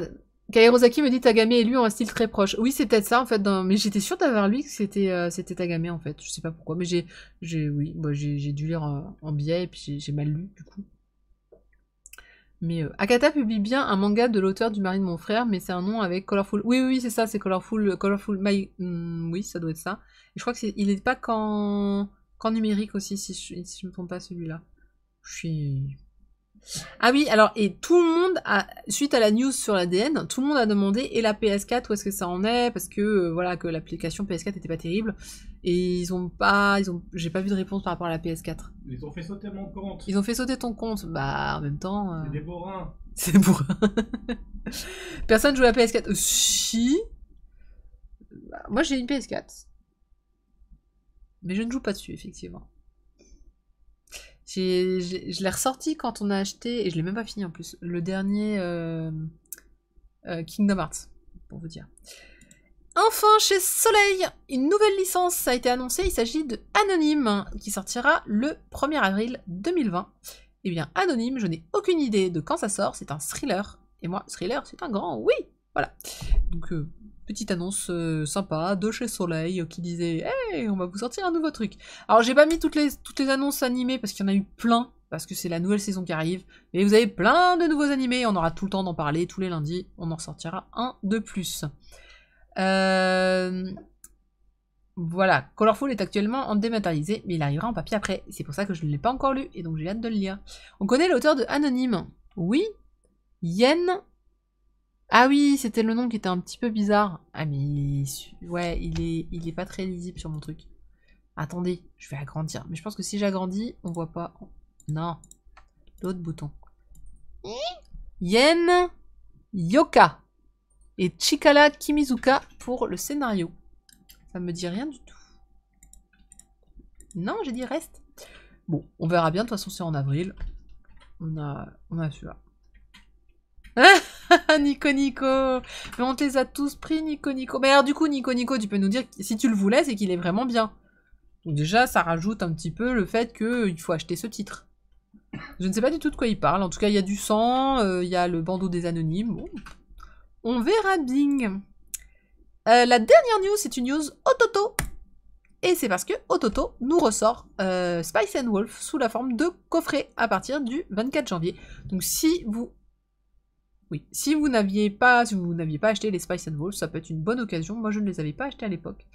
Kairosaki me dit Tagame et lui ont un style très proche. Oui, c'est peut-être ça, en fait. Mais j'étais sûre d'avoir lu que c'était Tagame, en fait. Je sais pas pourquoi, mais j'ai dû lire en biais, et puis j'ai mal lu, du coup. Mais Akata publie bien un manga de l'auteur du mari de mon frère, mais c'est un nom avec Colorful. Oui, c'est ça, c'est Colorful oui, ça doit être ça. Et je crois qu'il n'est pas qu'en numérique aussi, si je me trompe pas, celui-là. Ah oui, alors, et tout le monde suite à la news sur l'ADN, tout le monde a demandé, et la PS4, où est-ce que ça en est, parce que, voilà, que l'application PS4 était pas terrible, et j'ai pas vu de réponse par rapport à la PS4. Ils ont fait sauter mon compte. Ils ont fait sauter ton compte, bah, en même temps... C'est des bourrins. C'est des bourrins. Personne joue à la PS4. Si. Bah, moi, j'ai une PS4. Mais je ne joue pas dessus, effectivement. Je l'ai ressorti quand on a acheté, et je l'ai même pas fini en plus, le dernier Kingdom Hearts, pour vous dire. Enfin, chez Soleil, une nouvelle licence a été annoncée, il s'agit de Anonyme, qui sortira le 1er avril 2020. Eh bien, Anonyme, je n'ai aucune idée de quand ça sort, c'est un thriller, et moi, thriller, c'est un grand oui. Voilà. Donc, petite annonce sympa de chez Soleil qui disait « Hey, on va vous sortir un nouveau truc ». Alors, j'ai pas mis toutes les annonces animées parce qu'il y en a eu plein, parce que c'est la nouvelle saison qui arrive. Mais vous avez plein de nouveaux animés, on aura tout le temps d'en parler, tous les lundis, on en sortira un de plus. Voilà, Colorful est actuellement en dématérialisé, mais il arrivera en papier après. C'est pour ça que je ne l'ai pas encore lu, et donc j'ai hâte de le lire. On connaît l'auteur de Anonyme. Oui, Yen. Ah oui, c'était le nom qui était un petit peu bizarre. Ah mais... Ouais, il est pas très lisible sur mon truc. Attendez, je vais agrandir. Mais je pense que si j'agrandis, on voit pas... Non. L'autre bouton. Yen Yoka. Et Chikala Kimizuka pour le scénario. Ça me dit rien du tout. Non, j'ai dit reste. Bon, on verra bien. De toute façon, c'est en avril. On a celui-là. Nico Nico. Mais on te les a tous pris, Nico Nico. Mais alors du coup, Nico Nico, tu peux nous dire que si tu le voulais, c'est qu'il est vraiment bien. Donc déjà, ça rajoute un petit peu le fait qu'il faut acheter ce titre. Je ne sais pas du tout de quoi il parle. En tout cas, il y a du sang, il y a le bandeau des anonymes. Bon. On verra Bing. La dernière news, c'est une news Ototo. Et c'est parce que Ototo nous ressort Spice and Wolf sous la forme de coffret à partir du 24 janvier. Donc si vous n'aviez pas acheté les Spice and Wolf, ça peut être une bonne occasion. Moi, je ne les avais pas achetés à l'époque.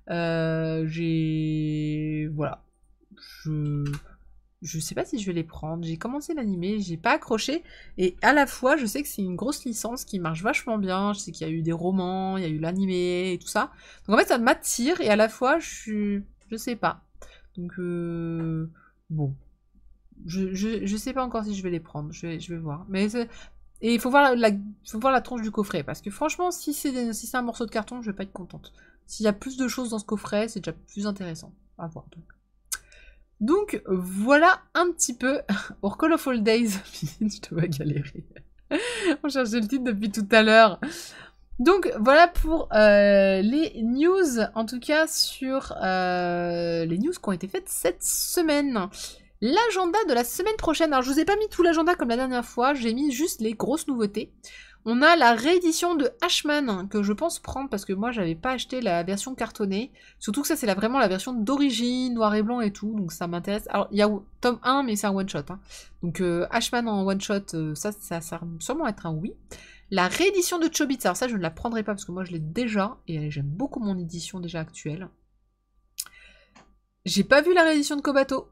Voilà. Je sais pas si je vais les prendre. J'ai commencé l'animé, j'ai pas accroché. Et à la fois, je sais que c'est une grosse licence qui marche vachement bien. Je sais qu'il y a eu des romans, il y a eu l'animé et tout ça. Donc en fait, ça m'attire et à la fois, je sais pas. Donc, bon. Je sais pas encore si je vais les prendre. Je vais voir. Mais et il faut voir la tronche du coffret. Parce que franchement, si c'est un morceau de carton, je vais pas être contente. S'il y a plus de choses dans ce coffret, c'est déjà plus intéressant. À voir donc voilà un petit peu pour Colorful Days. Je te vois galérer. On cherchait le titre depuis tout à l'heure. Donc voilà pour les news, en tout cas sur les news qui ont été faites cette semaine. L'agenda de la semaine prochaine. Alors je vous ai pas mis tout l'agenda comme la dernière fois, j'ai mis juste les grosses nouveautés. On a la réédition de Ashman que je pense prendre parce que moi j'avais pas acheté la version cartonnée. Surtout que ça c'est vraiment la version d'origine, noir et blanc et tout, donc ça m'intéresse. Alors il y a tome 1 mais c'est un one shot. Hein. Donc Ashman en one shot, ça va sûrement être un oui. La réédition de Chobits, alors ça je ne la prendrai pas parce que moi je l'ai déjà et j'aime beaucoup mon édition déjà actuelle. J'ai pas vu la réédition de Kobato.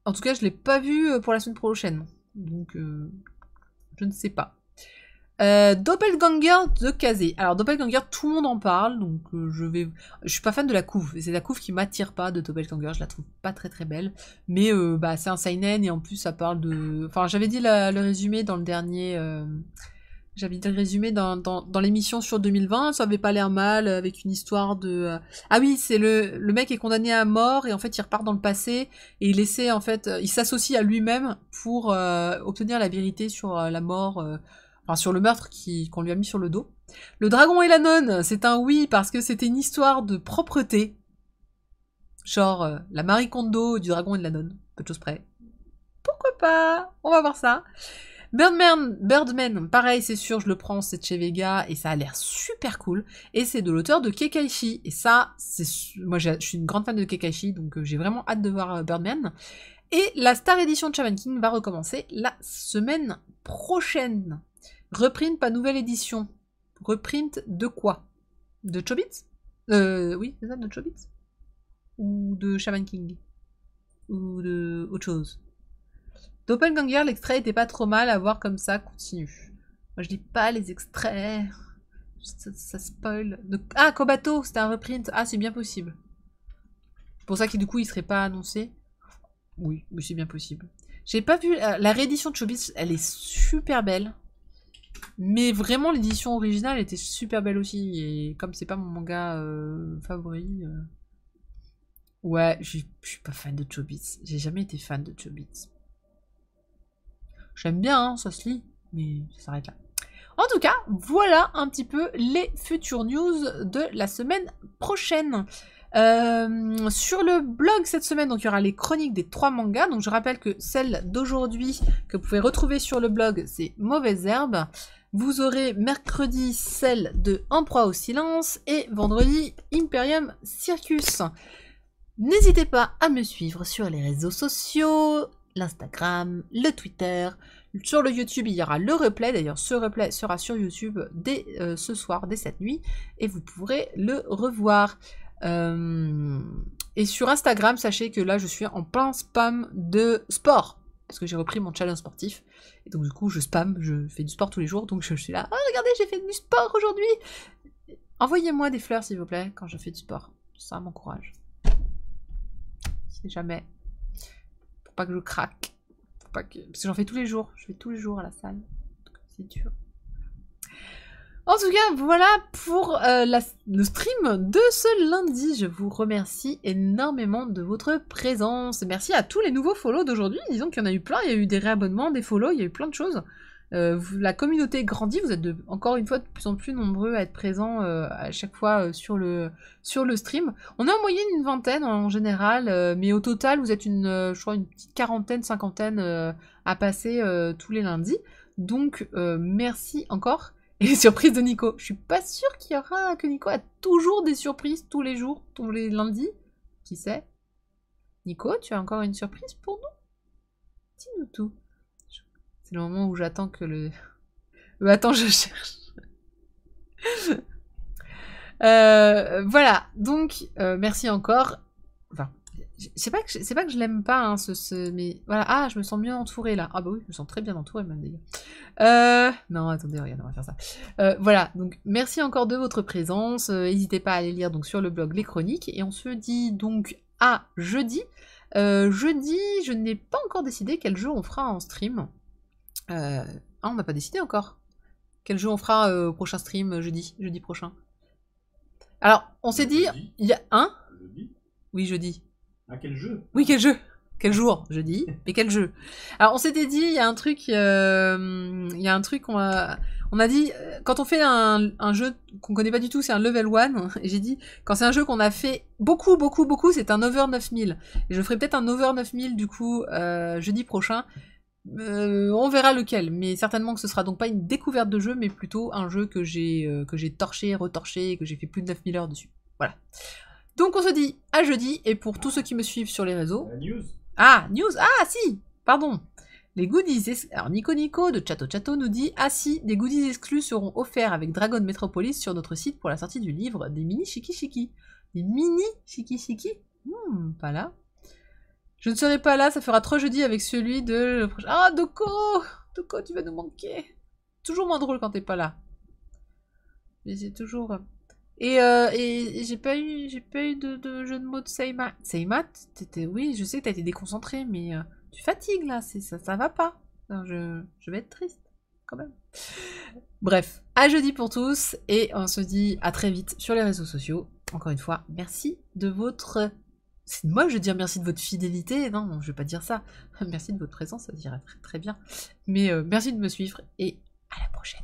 En tout cas je l'ai pas vu pour la semaine prochaine. Donc je ne sais pas. Doppelganger de Kazé. Alors Doppelganger, tout le monde en parle, donc je suis pas fan de la couve. C'est la couve qui m'attire pas de Doppelganger, je la trouve pas très très belle. Mais c'est un seinen et en plus ça parle de. Enfin j'avais dit le résumé dans le dernier. J'avais dit le résumé dans l'émission sur 2020, ça avait pas l'air mal avec une histoire de. Ah oui, c'est le mec est condamné à mort et en fait il repart dans le passé et il essaie en fait, il s'associe à lui-même pour obtenir la vérité sur la mort. Enfin, sur le meurtre qu'on lui a mis sur le dos. Le dragon et la nonne, c'est un oui parce que c'était une histoire de propreté. Genre la Marie Kondo du dragon et de la nonne. Peu de choses près. Pourquoi pas? On va voir ça. Birdman, pareil, c'est sûr, je le prends, c'est de chez Vega et ça a l'air super cool. Et c'est de l'auteur de Kekaishi. Et ça, moi je suis une grande fan de Kekaishi, donc j'ai vraiment hâte de voir Birdman. Et la Star Edition de Shaman King va recommencer la semaine prochaine. Reprint, pas nouvelle édition. Reprint de quoi? De Chobits? Oui, c'est ça, de Chobits? Ou de Shaman King? Ou de autre chose? Doppelganger, l'extrait était pas trop mal à voir comme ça, continue. Moi je lis pas les extraits. Ça spoil. Ah, Kobato, c'était un reprint. Ah, c'est bien possible. C'est pour ça que du coup il serait pas annoncé. Oui, c'est bien possible. J'ai pas vu. La réédition de Chobits, elle est super belle. Mais vraiment, l'édition originale était super belle aussi. Et comme c'est pas mon manga favori, Ouais, je suis pas fan de Chobits. J'ai jamais été fan de Chobits. J'aime bien, hein, ça se lit, mais ça s'arrête là. En tout cas, voilà un petit peu les futures news de la semaine prochaine. Sur le blog cette semaine, donc il y aura les chroniques des 3 mangas. Donc je rappelle que celle d'aujourd'hui que vous pouvez retrouver sur le blog, c'est Mauvaise Herbe. Vous aurez mercredi celle de En proie au silence et vendredi Imperium Circus. N'hésitez pas à me suivre sur les réseaux sociaux, l'Instagram, le Twitter. Sur le YouTube, il y aura le replay. D'ailleurs, ce replay sera sur YouTube dès ce soir, dès cette nuit. Et vous pourrez le revoir. Et sur Instagram, sachez que là, je suis en plein spam de sport. Parce que j'ai repris mon challenge sportif. Et donc, du coup, je spam. Je fais du sport tous les jours. Donc, je suis là. Oh, regardez, j'ai fait du sport aujourd'hui. Envoyez-moi des fleurs, s'il vous plaît, quand je fais du sport. Ça m'encourage. Si jamais. Pour pas que je craque. Parce que j'en fais tous les jours. Je vais tous les jours à la salle. C'est dur. En tout cas, voilà pour le stream de ce lundi. Je vous remercie énormément de votre présence. Merci à tous les nouveaux follow d'aujourd'hui. Disons qu'il y en a eu plein. Il y a eu des réabonnements, des follows, il y a eu plein de choses. La communauté grandit. Vous êtes encore une fois de plus en plus nombreux à être présents à chaque fois sur le stream. On est en moyenne une vingtaine en général, mais au total, vous êtes je crois une petite quarantaine, cinquantaine à passer tous les lundis. Donc, merci encore. Et les surprises de Nico. Je suis pas sûre que Nico a toujours des surprises tous les jours, tous les lundis. Qui sait? Nico, tu as encore une surprise pour nous? Dis-nous tout. C'est le moment où j'attends que le... Attends, je cherche. Voilà, donc, merci encore. Enfin, c'est pas que je l'aime pas, hein, mais voilà. Ah, je me sens mieux entourée là. Ah bah oui, je me sens très bien entourée même d'ailleurs. Non, attendez, regarde, on va faire ça. Voilà, donc merci encore de votre présence. N'hésitez pas à aller lire donc sur le blog les chroniques. Et on se dit donc à jeudi. Jeudi, je n'ai pas encore décidé quel jeu on fera en stream. Ah, on n'a pas décidé encore. Quel jeu on fera au prochain stream jeudi prochain. Alors, on s'est dit, il y a un. Jeudi. Oui, jeudi. Ah, quel jeu? Oui, quel jeu? Quel jour, jeudi, mais quel jeu? Alors, on s'était dit, il y a un truc, on a dit, quand on fait un jeu qu'on connaît pas du tout, c'est un level 1, et j'ai dit, quand c'est un jeu qu'on a fait beaucoup, c'est un over 9000. Et je ferai peut-être un over 9000, du coup, jeudi prochain. On verra lequel, mais certainement que ce sera donc pas une découverte de jeu, mais plutôt un jeu que j'ai torché, retorché, et que j'ai fait plus de 9000 heures dessus. Voilà. Donc on se dit à jeudi, et pour tous ceux qui me suivent sur les réseaux... News. Ah, news. Ah, si. Pardon. Les goodies... Alors Nico de Chato nous dit « Ah si, des goodies exclus seront offerts avec Dragon Metropolis sur notre site pour la sortie du livre des mini Shiki. Des mini Shiki? Pas là. Je ne serai pas là, ça fera 3 jeudis avec celui de... Ah, Doko, tu vas nous manquer. Toujours moins drôle quand t'es pas là. Mais c'est toujours... Et j'ai pas eu de jeu de mots de Seimat. Seimat, oui, je sais que t'as été déconcentré, mais tu fatigues là, ça va pas. Alors, je vais être triste, quand même. Bref, à jeudi pour tous, et on se dit à très vite sur les réseaux sociaux. Encore une fois, merci de votre... C'est moche de dire merci de votre fidélité, non, je vais pas dire ça. Merci de votre présence, ça dirait très très bien. Mais merci de me suivre, et à la prochaine.